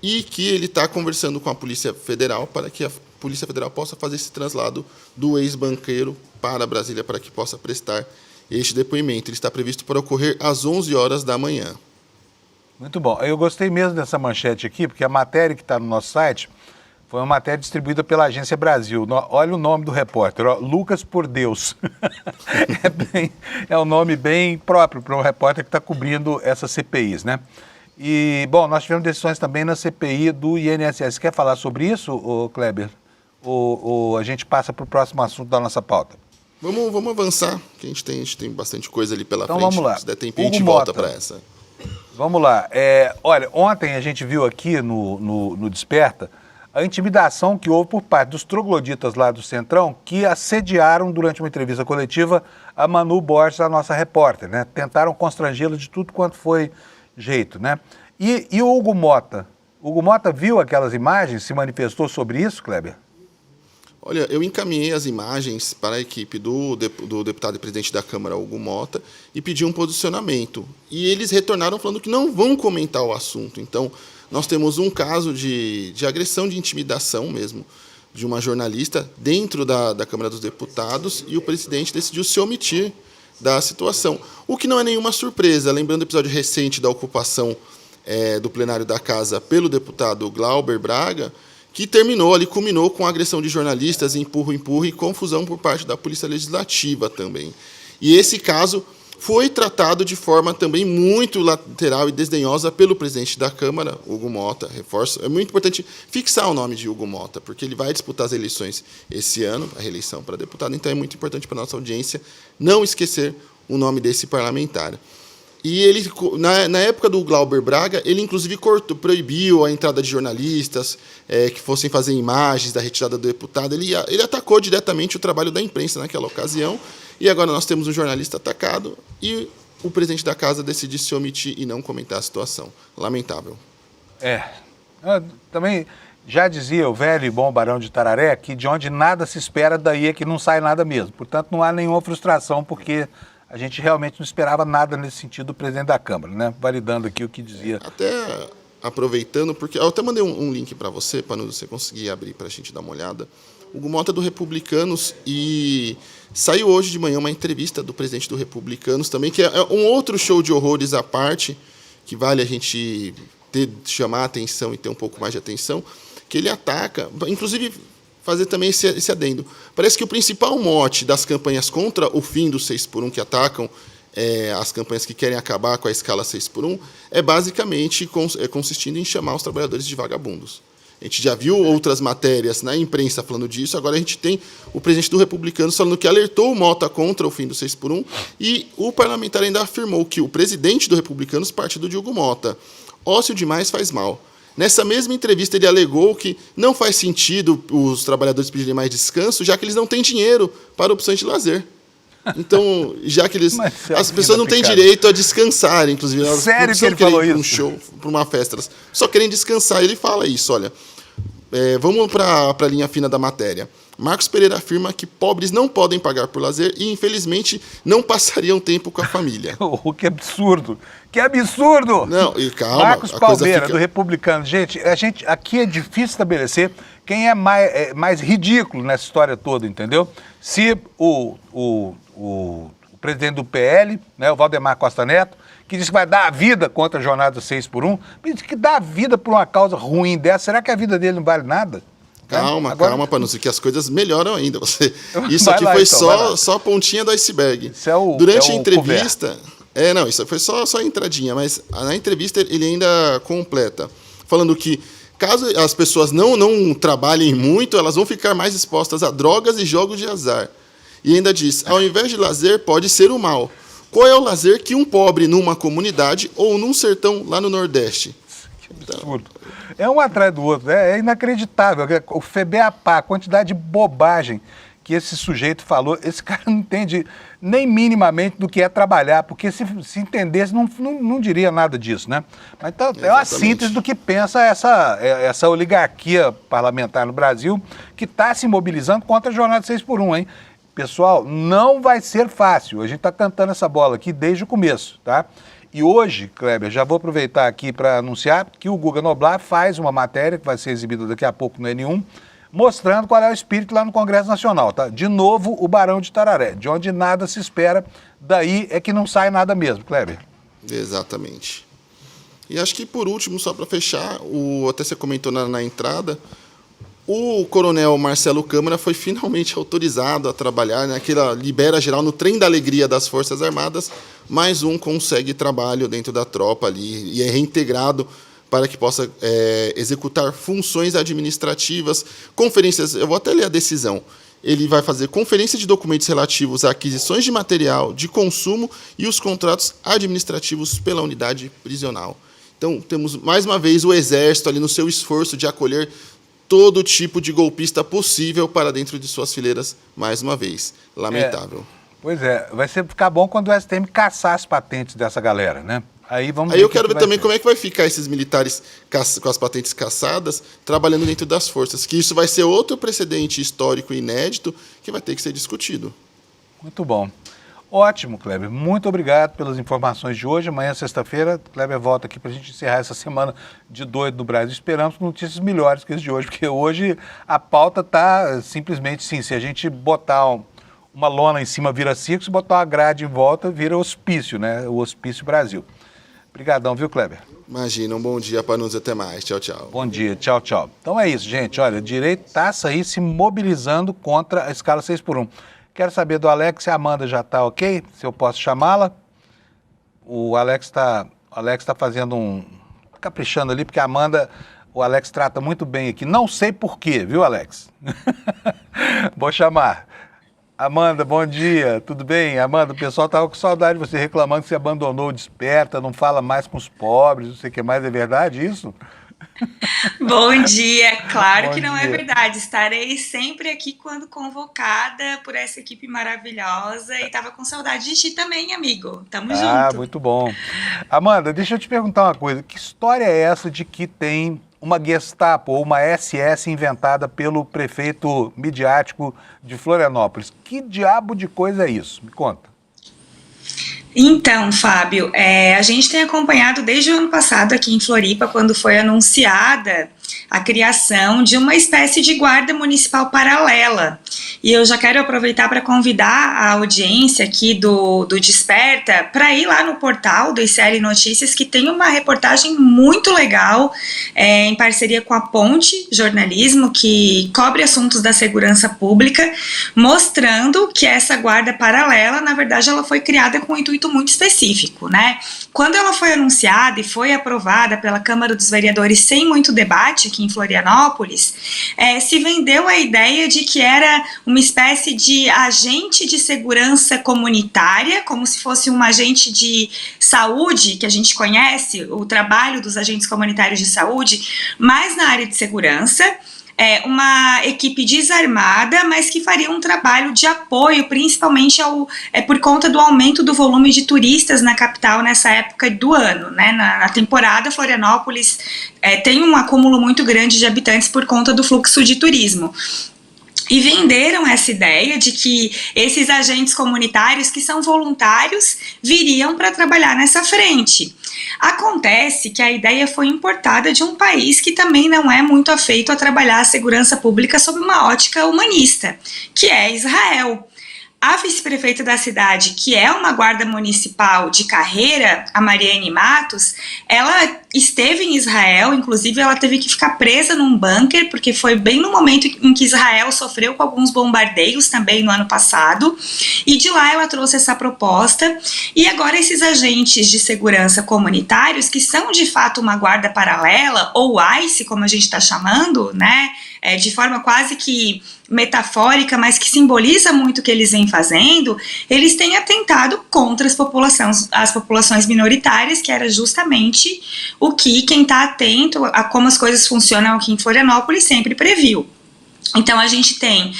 e que ele está conversando com a Polícia Federal para que a Polícia Federal possa fazer esse traslado do ex-banqueiro para Brasília para que possa prestar este depoimento. Ele está previsto para ocorrer às 11 horas da manhã. Muito bom. Eu gostei mesmo dessa manchete aqui, porque a matéria que está no nosso site foi uma matéria distribuída pela Agência Brasil. Olha o nome do repórter, ó, Lucas por Deus. É um nome bem próprio para um repórter que está cobrindo essas CPIs, né? E, bom, nós tivemos decisões também na CPI do INSS. Quer falar sobre isso, Kleber? Ou a gente passa para o próximo assunto da nossa pauta? Vamos avançar, que a gente tem bastante coisa ali pela frente. Vamos lá. Se der tempo, a gente volta para essa. Vamos lá. Olha, ontem a gente viu aqui no Desperta a intimidação que houve por parte dos trogloditas lá do Centrão, que assediaram durante uma entrevista coletiva a Manu Borges, a nossa repórter, né? Tentaram constrangê-la de tudo quanto foi jeito, né? E o Hugo Mota? O Hugo Mota viu aquelas imagens, se manifestou sobre isso, Kleber? Olha, eu encaminhei as imagens para a equipe do deputado e presidente da Câmara, Hugo Mota, e pedi um posicionamento. E eles retornaram falando que não vão comentar o assunto. Então, nós temos um caso de agressão, de intimidação mesmo, de uma jornalista dentro da Câmara dos Deputados, e o presidente decidiu se omitir da situação. O que não é nenhuma surpresa, lembrando o episódio recente da ocupação do plenário da Casa pelo deputado Glauber Braga, que culminou com a agressão de jornalistas, empurra e confusão por parte da Polícia Legislativa também. E esse caso foi tratado de forma também muito lateral e desdenhosa pelo presidente da Câmara, Hugo Mota. Reforço, é muito importante fixar o nome de Hugo Mota, porque ele vai disputar as eleições esse ano, a reeleição para deputado, então é muito importante para a nossa audiência não esquecer o nome desse parlamentar. E ele, na época do Glauber Braga, ele inclusive proibiu a entrada de jornalistas que fossem fazer imagens da retirada do deputado. Ele atacou diretamente o trabalho da imprensa naquela ocasião, e agora nós temos um jornalista atacado e o presidente da casa decide se omitir e não comentar a situação. Lamentável. Também já dizia o velho e bom Barão de Tararé que de onde nada se espera, daí é que não sai nada mesmo. Portanto, não há nenhuma frustração, porque a gente realmente não esperava nada nesse sentido do presidente da Câmara, né? Validando aqui o que dizia. Até aproveitando, porque eu até mandei um link para você, para você conseguir abrir para a gente dar uma olhada. O Hugo Mota é do Republicanos, e saiu hoje de manhã uma entrevista do presidente do Republicanos também, que é um outro show de horrores à parte, que vale a gente chamar a atenção e ter um pouco mais de atenção, que ele ataca, inclusive fazer também esse adendo. Parece que o principal mote das campanhas contra o fim do 6x1, que atacam as campanhas que querem acabar com a escala 6x1, é basicamente consistindo em chamar os trabalhadores de vagabundos. A gente já viu outras matérias na imprensa falando disso, agora a gente tem o presidente do Republicanos falando que alertou o Mota contra o fim do 6x1, e o parlamentar ainda afirmou que o presidente do Republicanos, partido de Hugo Mota, ócio demais faz mal. Nessa mesma entrevista, ele alegou que não faz sentido os trabalhadores pedirem mais descanso, já que eles não têm dinheiro para opções de lazer. Então, já que as pessoas não têm direito a descansar, inclusive. Elas Sério não que ele falou isso? Um show, para uma festa, elas só querem descansar. Ele fala isso, olha. Vamos para a linha fina da matéria. Marcos Pereira afirma que pobres não podem pagar por lazer e, infelizmente, não passariam tempo com a família. Que absurdo! Que absurdo! Não, e calma. Marcos Palmeira, do Republicano. Gente, aqui é difícil estabelecer quem é mais ridículo nessa história toda, entendeu? Se o presidente do PL, né, o Valdemar Costa Neto, que disse que vai dar a vida contra a jornada 6x1, diz que dá a vida por uma causa ruim dessa. Será que a vida dele não vale nada? Calma, para não ser que as coisas melhoram ainda. Isso aqui foi só a pontinha do iceberg. Durante a entrevista... isso foi só a entradinha, mas na entrevista ele ainda completa, falando que caso as pessoas não trabalhem muito, elas vão ficar mais expostas a drogas e jogos de azar. E ainda diz, ao invés de lazer, pode ser o mal. Qual é o lazer que um pobre numa comunidade ou num sertão lá no Nordeste? Que absurdo. É um atrás do outro, é inacreditável. O FEBEAPA, a quantidade de bobagem que esse sujeito falou, esse cara não entende nem minimamente do que é trabalhar, porque se entendesse não diria nada disso, né? Mas então, é uma síntese do que pensa essa oligarquia parlamentar no Brasil, que está se mobilizando contra a jornada 6x1, hein? Pessoal, não vai ser fácil. A gente está cantando essa bola aqui desde o começo, tá? E hoje, Kleber, já vou aproveitar aqui para anunciar que o Guga Noblar faz uma matéria, que vai ser exibida daqui a pouco no N1, mostrando qual é o espírito lá no Congresso Nacional, tá? De novo, o Barão de Tararé, de onde nada se espera, daí é que não sai nada mesmo, Kleber. Exatamente. E acho que, por último, só para fechar, até você comentou na entrada, o coronel Marcelo Câmara foi finalmente autorizado a trabalhar naquela libera geral no trem da alegria das Forças Armadas, mais um consegue trabalho dentro da tropa ali e é reintegrado para que possa executar funções administrativas, conferências, eu vou até ler a decisão. Ele vai fazer conferência de documentos relativos a aquisições de material de consumo e os contratos administrativos pela unidade prisional. Então, temos mais uma vez o Exército ali no seu esforço de acolher todo tipo de golpista possível para dentro de suas fileiras, mais uma vez. Lamentável. Pois é, vai ficar bom quando o STM caçar as patentes dessa galera, né? Aí eu quero ver também como é que vai ficar esses militares com as patentes caçadas trabalhando dentro das forças, que isso vai ser outro precedente histórico inédito que vai ter que ser discutido. Muito bom. Ótimo, Kleber. Muito obrigado pelas informações de hoje. Amanhã, sexta-feira, Kleber volta aqui para a gente encerrar essa semana de doido no Brasil. Esperamos notícias melhores que as de hoje, porque hoje a pauta está simplesmente assim, se a gente botar uma lona em cima vira circo, se botar uma grade em volta vira hospício, né? O Hospício Brasil. Obrigadão, viu, Kleber? Imagina, um bom dia para nós, até mais. Tchau, tchau. Bom dia, tchau, tchau. Então é isso, gente. Olha, direitaça aí se mobilizando contra a escala 6x1. Quero saber do Alex se a Amanda já está ok, se eu posso chamá-la. O Alex está fazendo caprichando ali, porque o Alex trata muito bem aqui. Não sei por quê, viu, Alex? Vou chamar. Amanda, bom dia, tudo bem? Amanda, o pessoal estava com saudade de você, reclamando que você abandonou o Desperta, não fala mais com os pobres, não sei o que mais, é verdade isso? Bom dia, claro que não dia. É verdade, estarei sempre aqui quando convocada por essa equipe maravilhosa e estava com saudade de ti também, amigo, tamo junto. Muito bom. Amanda, deixa eu te perguntar uma coisa, que história é essa de que tem uma Gestapo ou uma SS inventada pelo prefeito midiático de Florianópolis? Que diabo de coisa é isso? Me conta. Então, Fábio, a gente tem acompanhado desde o ano passado aqui em Floripa, quando foi anunciada a criação de uma espécie de guarda municipal paralela. E eu já quero aproveitar para convidar a audiência aqui do Desperta para ir lá no portal do ICL Notícias, que tem uma reportagem muito legal, em parceria com a Ponte Jornalismo, que cobre assuntos da segurança pública, mostrando que essa guarda paralela, na verdade, ela foi criada com um intuito muito específico, né? Quando ela foi anunciada e foi aprovada pela Câmara dos Vereadores sem muito debate aqui em Florianópolis, se vendeu a ideia de que era uma espécie de agente de segurança comunitária, como se fosse um agente de saúde, que a gente conhece, o trabalho dos agentes comunitários de saúde, mas na área de segurança. Uma equipe desarmada, mas que faria um trabalho de apoio, principalmente por conta do aumento do volume de turistas na capital nessa época do ano, né? Na temporada, Florianópolis tem um acúmulo muito grande de habitantes por conta do fluxo de turismo. E venderam essa ideia de que esses agentes comunitários, que são voluntários, viriam para trabalhar nessa frente. Acontece que a ideia foi importada de um país que também não é muito afeito a trabalhar a segurança pública sob uma ótica humanista, que é Israel. A vice-prefeita da cidade, que é uma guarda municipal de carreira, a Mariane Matos, ela esteve em Israel, inclusive ela teve que ficar presa num bunker, porque foi bem no momento em que Israel sofreu com alguns bombardeios também no ano passado, e de lá ela trouxe essa proposta, e agora esses agentes de segurança comunitários, que são de fato uma guarda paralela, ou ICE, como a gente está chamando, né, de forma quase que metafórica, mas que simboliza muito o que eles vêm fazendo, eles têm atentado contra as populações minoritárias, que era justamente o que quem está atento a como as coisas funcionam aqui em Florianópolis sempre previu. Então, a gente tem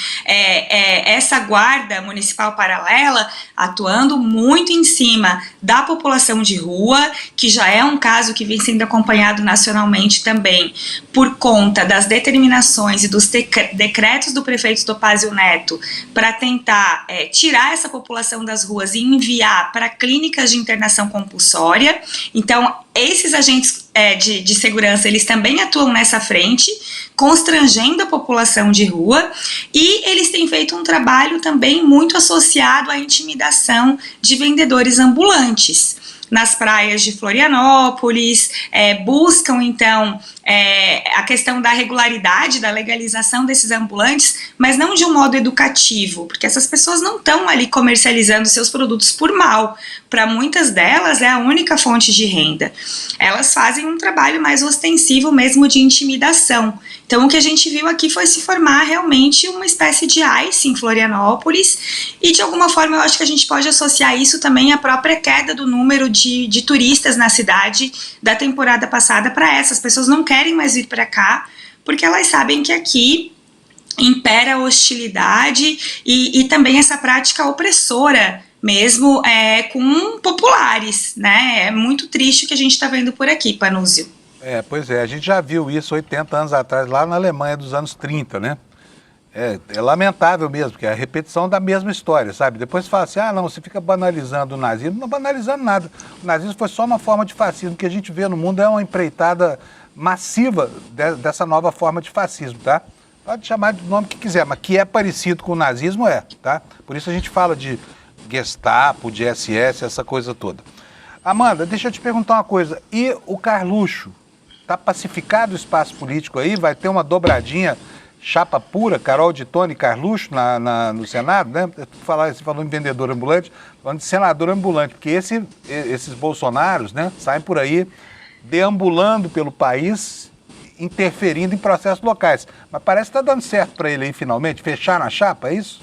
essa guarda municipal paralela atuando muito em cima da população de rua, que já é um caso que vem sendo acompanhado nacionalmente também por conta das determinações e dos decretos do prefeito Topázio Neto para tentar tirar essa população das ruas e enviar para clínicas de internação compulsória. Então, esses agentes de segurança, eles também atuam nessa frente, constrangendo a população de rua, e eles têm feito um trabalho também muito associado à intimidação de vendedores ambulantes. Nas praias de Florianópolis, buscam então a questão da regularidade, da legalização desses ambulantes, mas não de um modo educativo, porque essas pessoas não estão ali comercializando seus produtos por mal. Para muitas delas é a única fonte de renda. Elas fazem um trabalho mais ostensivo mesmo de intimidação. Então o que a gente viu aqui foi se formar realmente uma espécie de ICE em Florianópolis, e de alguma forma eu acho que a gente pode associar isso também à própria queda do número de turistas na cidade da temporada passada para essas pessoas não querem mais vir para cá, porque elas sabem que aqui impera a hostilidade e também essa prática opressora mesmo com populares, né? É muito triste o que a gente está vendo por aqui, Panúzio. Pois é, a gente já viu isso 80 anos atrás, lá na Alemanha dos anos 30, né? É lamentável mesmo, porque é a repetição da mesma história, sabe? Depois você fala assim, não, você fica banalizando o nazismo. Não banalizando nada. O nazismo foi só uma forma de fascismo. O que a gente vê no mundo é uma empreitada massiva dessa nova forma de fascismo, tá? Pode chamar do nome que quiser, mas que é parecido com o nazismo, tá? Por isso a gente fala de Gestapo, de SS, essa coisa toda. Amanda, deixa eu te perguntar uma coisa. E o Carluxo? Está pacificado o espaço político aí? Vai ter uma dobradinha, chapa pura, Carol de Tone e Carluxo no Senado, né? Você falou em vendedor ambulante, falando de senador ambulante, porque esses bolsonaros, né, saem por aí deambulando pelo país, interferindo em processos locais. Mas parece que está dando certo para ele aí, finalmente, fechar na chapa, é isso?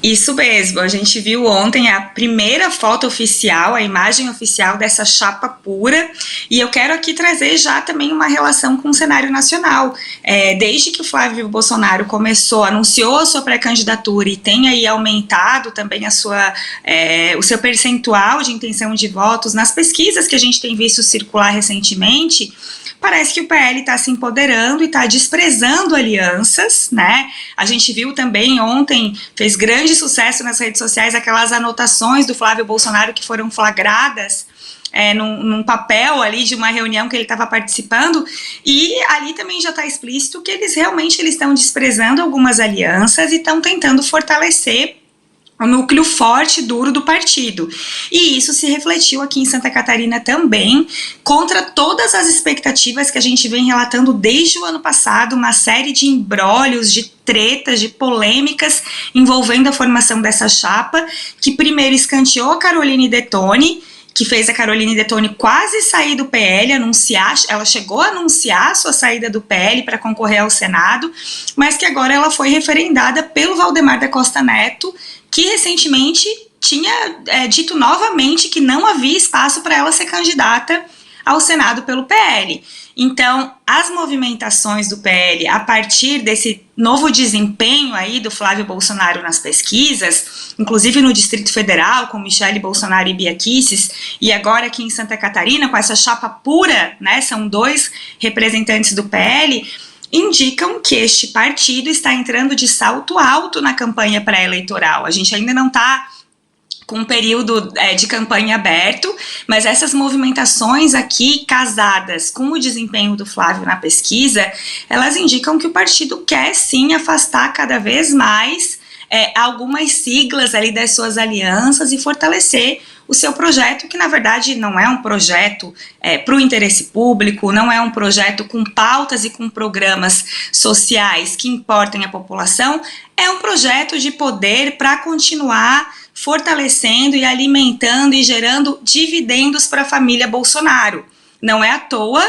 Isso mesmo, a gente viu ontem a primeira foto oficial, a imagem oficial dessa chapa pura, e eu quero aqui trazer já também uma relação com o cenário nacional. Desde que o Flávio Bolsonaro anunciou a sua pré-candidatura e tem aí aumentado também o seu percentual de intenção de votos nas pesquisas que a gente tem visto circular recentemente, parece que o PL está se empoderando e está desprezando alianças, né? A gente viu também ontem, fez grande sucesso nas redes sociais, aquelas anotações do Flávio Bolsonaro que foram flagradas num papel ali de uma reunião que ele estava participando, e ali também já está explícito que eles estão desprezando algumas alianças e estão tentando fortalecer o núcleo forte, duro do partido. E isso se refletiu aqui em Santa Catarina também, contra todas as expectativas que a gente vem relatando desde o ano passado, uma série de imbrólios, de tretas, de polêmicas envolvendo a formação dessa chapa, que primeiro escanteou a Caroline Detoni, que fez a Caroline Detoni quase sair do PL, ela chegou a anunciar sua saída do PL para concorrer ao Senado, mas que agora ela foi referendada pelo Valdemar da Costa Neto, que recentemente tinha dito novamente que não havia espaço para ela ser candidata ao Senado pelo PL. Então, as movimentações do PL a partir desse novo desempenho aí do Flávio Bolsonaro nas pesquisas, inclusive no Distrito Federal, com Michele Bolsonaro e Bia Kicis, e agora aqui em Santa Catarina, com essa chapa pura, né, são 2 representantes do PL, indicam que este partido está entrando de salto alto na campanha pré-eleitoral. A gente ainda não está com um período de campanha aberto, mas essas movimentações aqui, casadas com o desempenho do Flávio na pesquisa, elas indicam que o partido quer sim afastar cada vez mais algumas siglas ali das suas alianças e fortalecer o seu projeto, que na verdade não é um projeto para o interesse público, não é um projeto com pautas e com programas sociais que importem a população, é um projeto de poder para continuar fortalecendo e alimentando e gerando dividendos para a família Bolsonaro. Não é à toa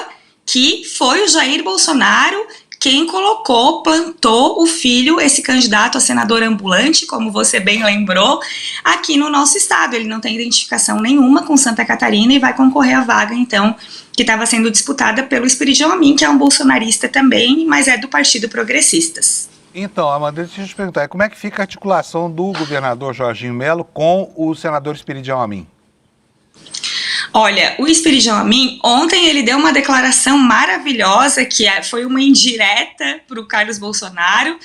que foi o Jair Bolsonaro quem plantou o filho, esse candidato a senador ambulante, como você bem lembrou, aqui no nosso estado. Ele não tem identificação nenhuma com Santa Catarina e vai concorrer à vaga, então, que estava sendo disputada pelo Espiridião Amin, que é um bolsonarista também, mas é do Partido Progressistas. Então, Amanda, deixa eu te perguntar, como é que fica a articulação do governador Jorginho Melo com o senador Espiridião Amin? Olha, o Espiridião Amin, ontem ele deu uma declaração maravilhosa, que foi uma indireta para o Carlos Bolsonaro,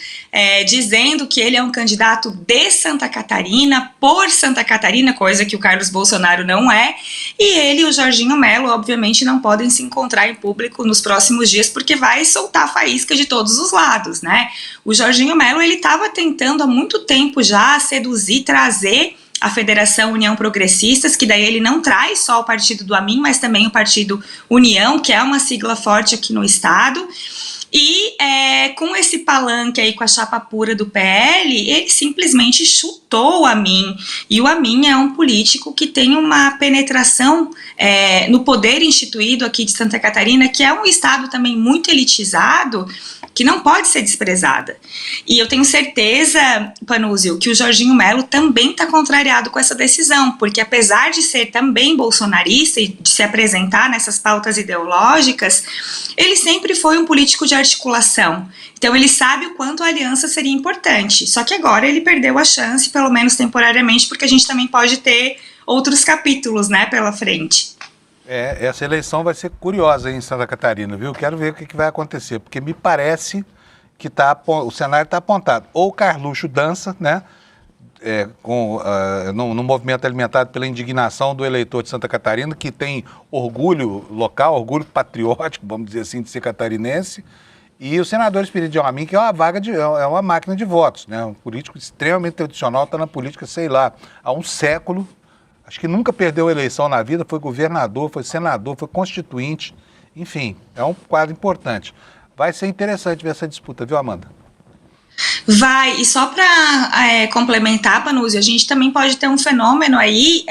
dizendo que ele é um candidato de Santa Catarina, por Santa Catarina, coisa que o Carlos Bolsonaro não é, e ele e o Jorginho Melo, obviamente, não podem se encontrar em público nos próximos dias, porque vai soltar faísca de todos os lados, né? O Jorginho Melo, ele estava tentando há muito tempo já seduzir, trazer a Federação União Progressistas, que daí ele não traz só o partido do Amin, mas também o partido União, que é uma sigla forte aqui no estado, e com esse palanque aí, com a chapa pura do PL, ele simplesmente chutou o Amin, e o Amin é um político que tem uma penetração no poder instituído aqui de Santa Catarina, que é um estado também muito elitizado, que não pode ser desprezada. E eu tenho certeza, Panúzio, que o Jorginho Melo também está contrariado com essa decisão, porque apesar de ser também bolsonarista e de se apresentar nessas pautas ideológicas, ele sempre foi um político de articulação. Então ele sabe o quanto a aliança seria importante. Só que agora ele perdeu a chance, pelo menos temporariamente, porque a gente também pode ter outros capítulos, né, pela frente. Essa eleição vai ser curiosa aí em Santa Catarina, viu? Quero ver o que vai acontecer, porque me parece que o cenário está apontado. Ou o Carluxo dança, né? No movimento alimentado pela indignação do eleitor de Santa Catarina, que tem orgulho local, orgulho patriótico, vamos dizer assim, de ser catarinense, e o senador Espiridião Amin, que é uma máquina de votos, né? Um político extremamente tradicional, está na política, sei lá, há um século. Acho que nunca perdeu eleição na vida, foi governador, foi senador, foi constituinte, enfim, é um quadro importante. Vai ser interessante ver essa disputa, viu, Amanda? Vai, e só para complementar, Panúzio, a gente também pode ter um fenômeno aí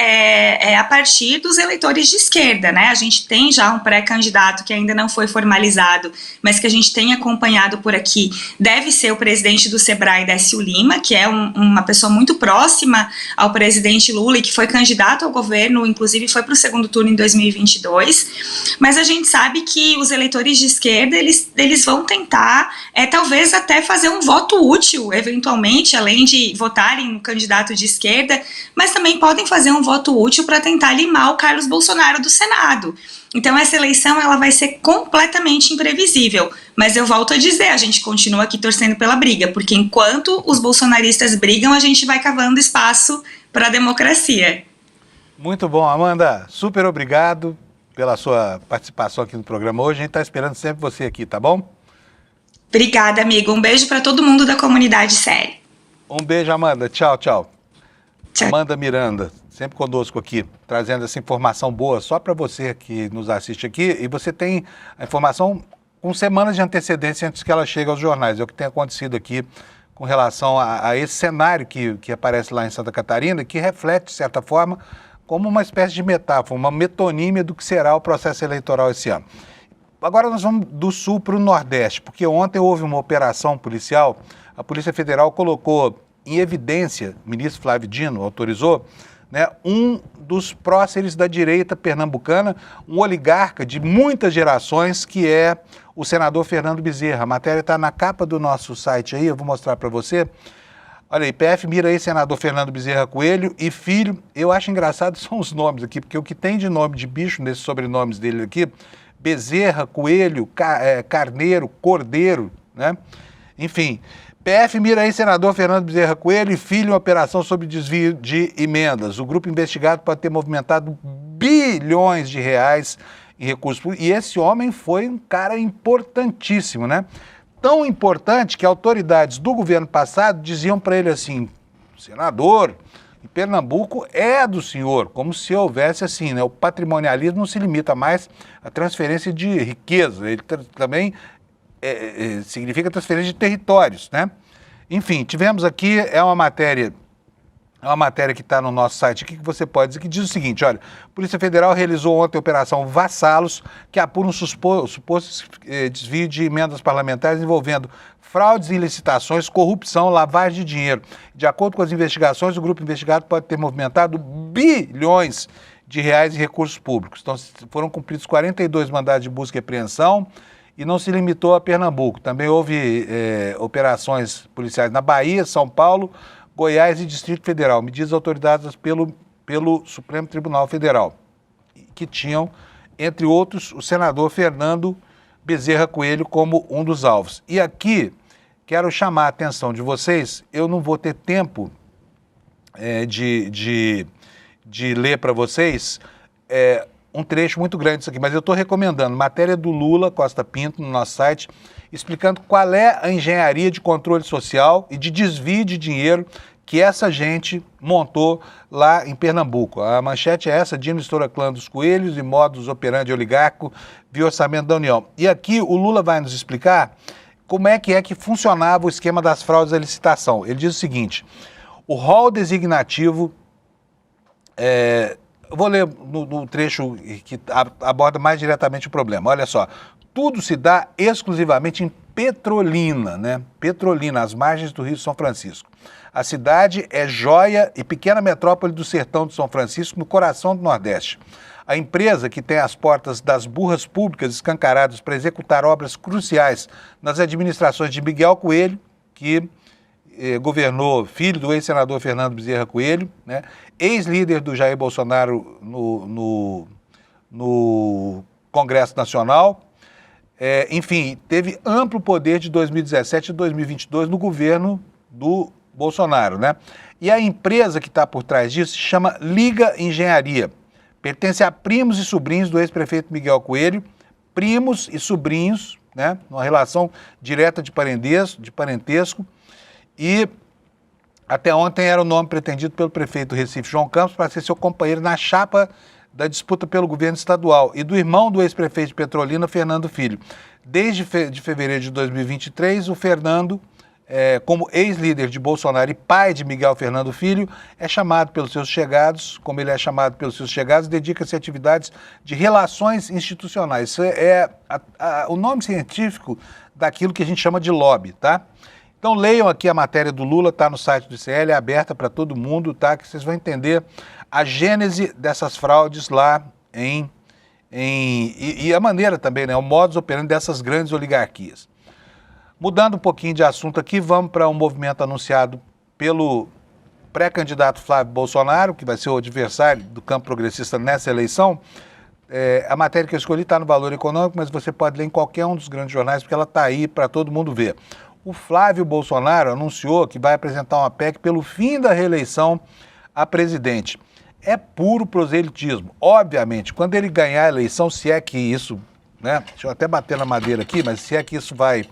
a partir dos eleitores de esquerda, né? A gente tem já um pré-candidato que ainda não foi formalizado, mas que a gente tem acompanhado por aqui, deve ser o presidente do Sebrae, Décio Lima, que é uma pessoa muito próxima ao presidente Lula e que foi candidato ao governo, inclusive foi para o segundo turno em 2022, mas a gente sabe que os eleitores de esquerda, eles vão tentar, talvez até fazer um voto útil, eventualmente, além de votarem no candidato de esquerda, mas também podem fazer um voto útil para tentar limar o Carlos Bolsonaro do Senado. Então essa eleição ela vai ser completamente imprevisível, mas eu volto a dizer, a gente continua aqui torcendo pela briga, porque enquanto os bolsonaristas brigam, a gente vai cavando espaço para a democracia. Muito bom, Amanda. Super obrigado pela sua participação aqui no programa hoje. A gente está esperando sempre você aqui, tá bom? Obrigada, amigo. Um beijo para todo mundo da comunidade série. Um beijo, Amanda. Tchau, tchau. Tchau. Amanda Miranda, sempre conosco aqui, trazendo essa informação boa só para você que nos assiste aqui. E você tem a informação com semanas de antecedência antes que ela chegue aos jornais. É o que tem acontecido aqui com relação a esse cenário que aparece lá em Santa Catarina, que reflete, de certa forma, como uma espécie de metáfora, uma metonímia do que será o processo eleitoral esse ano. Agora nós vamos do sul para o nordeste, porque ontem houve uma operação policial, a Polícia Federal colocou em evidência, o ministro Flávio Dino autorizou, né, um dos próceres da direita pernambucana, um oligarca de muitas gerações, que é o senador Fernando Bezerra. A matéria está na capa do nosso site aí, eu vou mostrar para você. Olha aí, PF mira aí senador Fernando Bezerra Coelho e filho. Eu acho engraçado são os nomes aqui, porque o que tem de nome de bicho nesses sobrenomes dele aqui, Bezerra, Coelho, Carneiro, Cordeiro, né? Enfim, PF mira aí senador Fernando Bezerra Coelho e filho em operação sobre desvio de emendas. O grupo investigado pode ter movimentado bilhões de reais em recursos públicos. E esse homem foi um cara importantíssimo, né? Tão importante que autoridades do governo passado diziam para ele assim, senador, em Pernambuco é do senhor, como se houvesse assim, né? O patrimonialismo não se limita mais à transferência de riqueza, ele também significa transferência de territórios, né? Enfim, tivemos aqui, é uma matéria que está no nosso site aqui, que você pode dizer, que diz o seguinte, olha, a Polícia Federal realizou ontem a Operação Vassalos, que apura um suposto desvio de emendas parlamentares envolvendo fraudes e licitações, corrupção, lavagem de dinheiro. De acordo com as investigações, o grupo investigado pode ter movimentado bilhões de reais em recursos públicos. Então, foram cumpridos 42 mandados de busca e apreensão e não se limitou a Pernambuco. Também houve operações policiais na Bahia, São Paulo, Goiás e Distrito Federal, medidas autorizadas pelo Supremo Tribunal Federal, que tinham, entre outros, o senador Fernando Bezerra Coelho como um dos alvos. E aqui, quero chamar a atenção de vocês, eu não vou ter tempo de ler para vocês um trecho muito grande disso aqui, mas eu estou recomendando, matéria do Lula Costa Pinto no nosso site, explicando qual é a engenharia de controle social e de desvio de dinheiro que essa gente montou lá em Pernambuco. A manchete é essa, Dino estoura clã dos coelhos e modus operandi oligarco via orçamento da União. E aqui o Lula vai nos explicar como é que funcionava o esquema das fraudes à licitação. Ele diz o seguinte, o rol designativo, eu vou ler no trecho que aborda mais diretamente o problema, olha só, tudo se dá exclusivamente em Petrolina, né? Petrolina, às margens do Rio São Francisco. A cidade é joia e pequena metrópole do sertão de São Francisco, no coração do Nordeste. A empresa, que tem as portas das burras públicas escancaradas para executar obras cruciais nas administrações de Miguel Coelho, que governou, filho do ex-senador Fernando Bezerra Coelho, né? Ex-líder do Jair Bolsonaro no Congresso Nacional, enfim, teve amplo poder de 2017 a 2022 no governo do Bolsonaro, né? E a empresa que está por trás disso se chama Liga Engenharia. Pertence a primos e sobrinhos do ex-prefeito Miguel Coelho, primos e sobrinhos, né? Uma relação direta de parentesco. E até ontem era o nome pretendido pelo prefeito do Recife, João Campos, para ser seu companheiro na chapa da disputa pelo governo estadual e do irmão do ex-prefeito de Petrolina, Fernando Filho. Desde de fevereiro de 2023, o Fernando, como ex-líder de Bolsonaro e pai de Miguel Fernando Filho, é chamado pelos seus chegados, como ele é chamado pelos seus chegados, dedica-se a atividades de relações institucionais. Isso é o nome científico daquilo que a gente chama de lobby, tá? Então leiam aqui a matéria do Lula, está no site do ICL, é aberta para todo mundo, tá? Que vocês vão entender a gênese dessas fraudes lá e a maneira também, né? O modus operandi dessas grandes oligarquias. Mudando um pouquinho de assunto aqui, vamos para um movimento anunciado pelo pré-candidato Flávio Bolsonaro, que vai ser o adversário do campo progressista nessa eleição. A matéria que eu escolhi está no Valor Econômico, mas você pode ler em qualquer um dos grandes jornais, porque ela está aí para todo mundo ver. O Flávio Bolsonaro anunciou que vai apresentar uma PEC pelo fim da reeleição a presidente. é puro proselitismo. Obviamente, quando ele ganhar a eleição, se é que isso, né? Deixa eu até bater na madeira aqui, mas se é que isso vai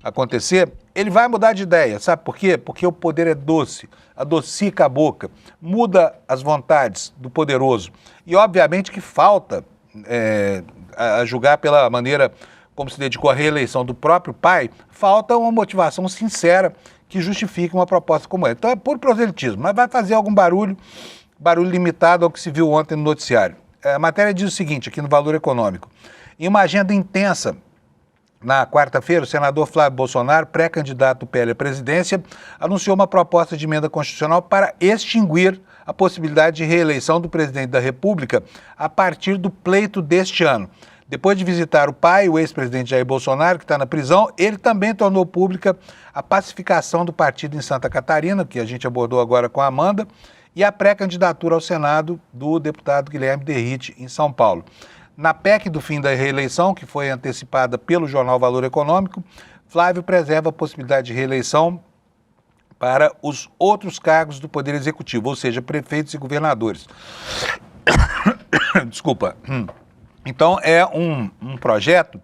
acontecer, ele vai mudar de ideia. Sabe por quê? Porque o poder é doce, adocica a boca, muda as vontades do poderoso. E obviamente que falta, a julgar pela maneira como se dedicou à reeleição do próprio pai, falta uma motivação sincera que justifique uma proposta como essa. Então é puro proselitismo, mas vai fazer algum barulho limitado ao que se viu ontem no noticiário. A matéria diz o seguinte, aqui no Valor Econômico. Em uma agenda intensa, na quarta-feira, o senador Flávio Bolsonaro, pré-candidato do PL à presidência, anunciou uma proposta de emenda constitucional para extinguir a possibilidade de reeleição do presidente da República a partir do pleito deste ano. Depois de visitar o pai, o ex-presidente Jair Bolsonaro, que está na prisão, ele também tornou pública a pacificação do partido em Santa Catarina, que a gente abordou agora com a Amanda, e a pré-candidatura ao Senado do deputado Guilherme Derrite, em São Paulo. Na PEC do fim da reeleição, que foi antecipada pelo jornal Valor Econômico, Flávio preserva a possibilidade de reeleição para os outros cargos do Poder Executivo, ou seja, prefeitos e governadores. Desculpa. Então, é um projeto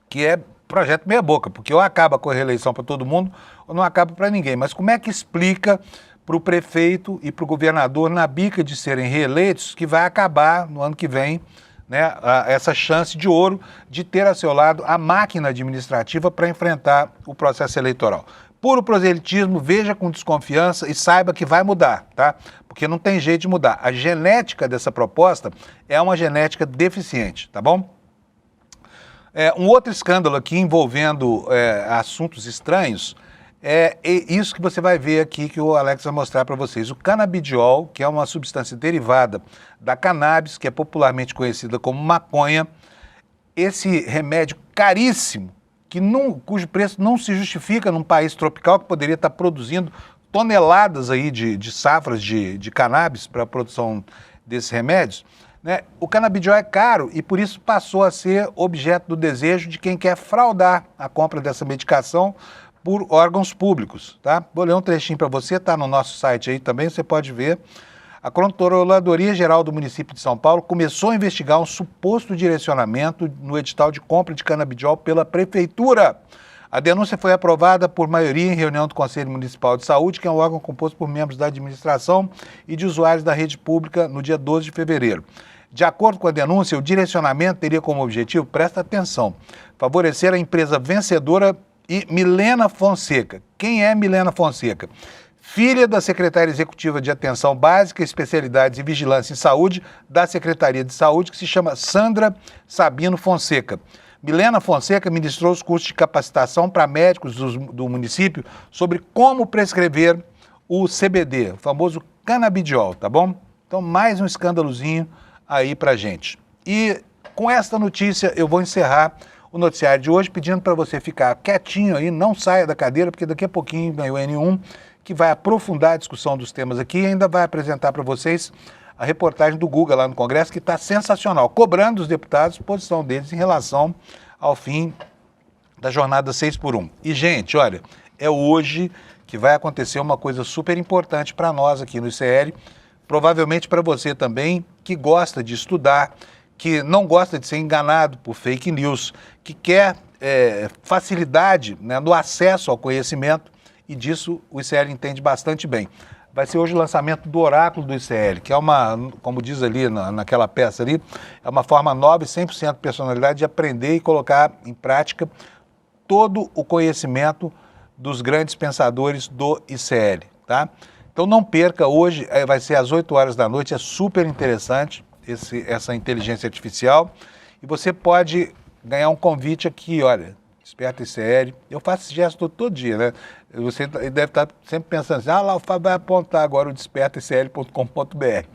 que é projeto meia boca, porque ou acaba com a reeleição para todo mundo ou não acaba para ninguém. Mas como é que explica para o prefeito e para o governador, na bica de serem reeleitos, que vai acabar no ano que vem, né, essa chance de ouro de ter a seu lado a máquina administrativa para enfrentar o processo eleitoral? Puro proselitismo, veja com desconfiança e saiba que vai mudar, tá? Porque não tem jeito de mudar. A genética dessa proposta é uma genética deficiente, tá bom? Um outro escândalo aqui envolvendo assuntos estranhos é isso que você vai ver aqui que o Alex vai mostrar para vocês. O canabidiol, que é uma substância derivada da cannabis, que é popularmente conhecida como maconha, esse remédio caríssimo, cujo preço não se justifica num país tropical que poderia estar produzindo toneladas aí de safras de cannabis para a produção desses remédios, né? O canabidiol é caro e por isso passou a ser objeto do desejo de quem quer fraudar a compra dessa medicação por órgãos públicos, tá? Vou ler um trechinho para você, tá no nosso site aí também, você pode ver. A Controladoria Geral do município de São Paulo começou a investigar um suposto direcionamento no edital de compra de canabidiol pela prefeitura. A denúncia foi aprovada por maioria em reunião do Conselho Municipal de Saúde, que é um órgão composto por membros da administração e de usuários da rede pública, no dia 12 de fevereiro. De acordo com a denúncia, o direcionamento teria como objetivo, presta atenção, favorecer a empresa vencedora e Milena Fonseca. Quem é Milena Fonseca? Filha da secretária executiva de Atenção Básica, Especialidades e Vigilância em Saúde da Secretaria de Saúde, que se chama Sandra Sabino Fonseca. Milena Fonseca ministrou os cursos de capacitação para médicos do município sobre como prescrever o CBD, o famoso canabidiol, tá bom? Então, mais um escândalozinho aí pra gente. E com esta notícia eu vou encerrar o noticiário de hoje, pedindo para você ficar quietinho aí, não saia da cadeira, porque daqui a pouquinho vem o N1, que vai aprofundar a discussão dos temas aqui e ainda vai apresentar para vocês a reportagem do Guga lá no Congresso, que está sensacional, cobrando os deputados a posição deles em relação ao fim da jornada 6x1. E, gente, olha, é hoje que vai acontecer uma coisa super importante para nós aqui no ICL, provavelmente para você também, que gosta de estudar, que não gosta de ser enganado por fake news, que quer facilidade, né, no acesso ao conhecimento, e disso o ICL entende bastante bem. Vai ser hoje o lançamento do Oráculo do ICL, que é uma, como diz ali naquela peça ali, é uma forma nova e 100% personalidade de aprender e colocar em prática todo o conhecimento dos grandes pensadores do ICL, tá? Então não perca hoje, vai ser às 8 horas da noite, é super interessante essa inteligência artificial, e você pode ganhar um convite aqui, olha, Desperta ICL. Eu faço esse gesto todo dia, né? Você deve estar sempre pensando assim, lá o Fábio vai apontar agora o despertaicl.com.br.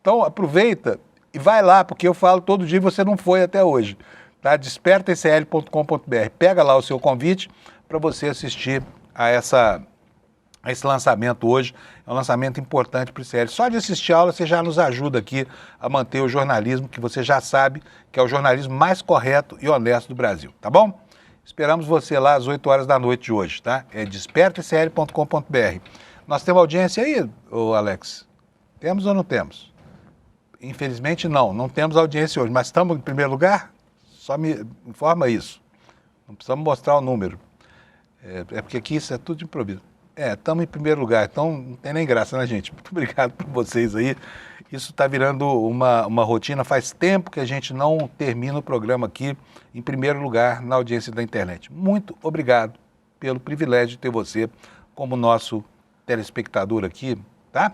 Então aproveita e vai lá, porque eu falo todo dia e você não foi até hoje. Tá? Despertaicl.com.br. Pega lá o seu convite para você assistir a esse lançamento hoje. É um lançamento importante para o ICL. Só de assistir a aula você já nos ajuda aqui a manter o jornalismo que você já sabe que é o jornalismo mais correto e honesto do Brasil, tá bom? Esperamos você lá às 8 horas da noite de hoje, tá? É despertaicl.com.br. Nós temos audiência aí, ô Alex? Temos ou não temos? Infelizmente não temos audiência hoje, mas estamos em primeiro lugar? Só me informa isso. Não precisamos mostrar o número. É porque aqui isso é tudo de improviso. Estamos em primeiro lugar, então não tem nem graça, né, gente? Muito obrigado por vocês aí. Isso está virando uma rotina. Faz tempo que a gente não termina o programa aqui em primeiro lugar na audiência da internet. Muito obrigado pelo privilégio de ter você como nosso telespectador aqui, tá?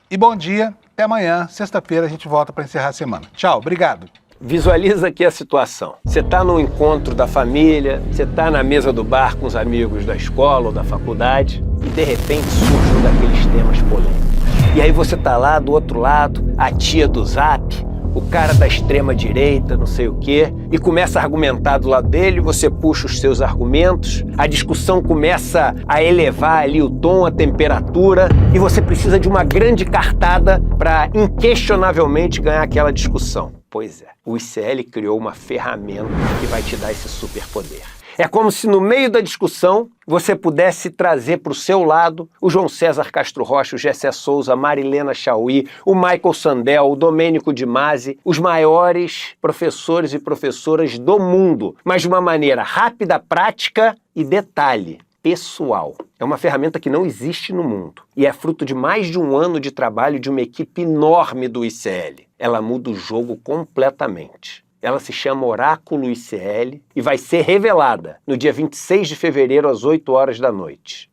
E bom dia, até amanhã, sexta-feira, a gente volta para encerrar a semana. Tchau, obrigado. Visualiza aqui a situação. Você está no encontro da família, você está na mesa do bar com os amigos da escola ou da faculdade e de repente surge um daqueles temas polêmicos. E aí você está lá do outro lado, a tia do Zap, o cara da extrema direita, não sei o quê, e começa a argumentar do lado dele, você puxa os seus argumentos, a discussão começa a elevar ali o tom, a temperatura, e você precisa de uma grande cartada para inquestionavelmente ganhar aquela discussão. Pois é, o ICL criou uma ferramenta que vai te dar esse superpoder. É como se no meio da discussão você pudesse trazer para o seu lado o João César Castro Rocha, o Gessé Souza, a Marilena Chauí, o Michael Sandel, o Domênico de Masi, os maiores professores e professoras do mundo, mas de uma maneira rápida, prática e detalhe, pessoal. É uma ferramenta que não existe no mundo e é fruto de mais de um ano de trabalho de uma equipe enorme do ICL. Ela muda o jogo completamente. Ela se chama Oráculo ICL e vai ser revelada no dia 26 de fevereiro às 8 horas da noite.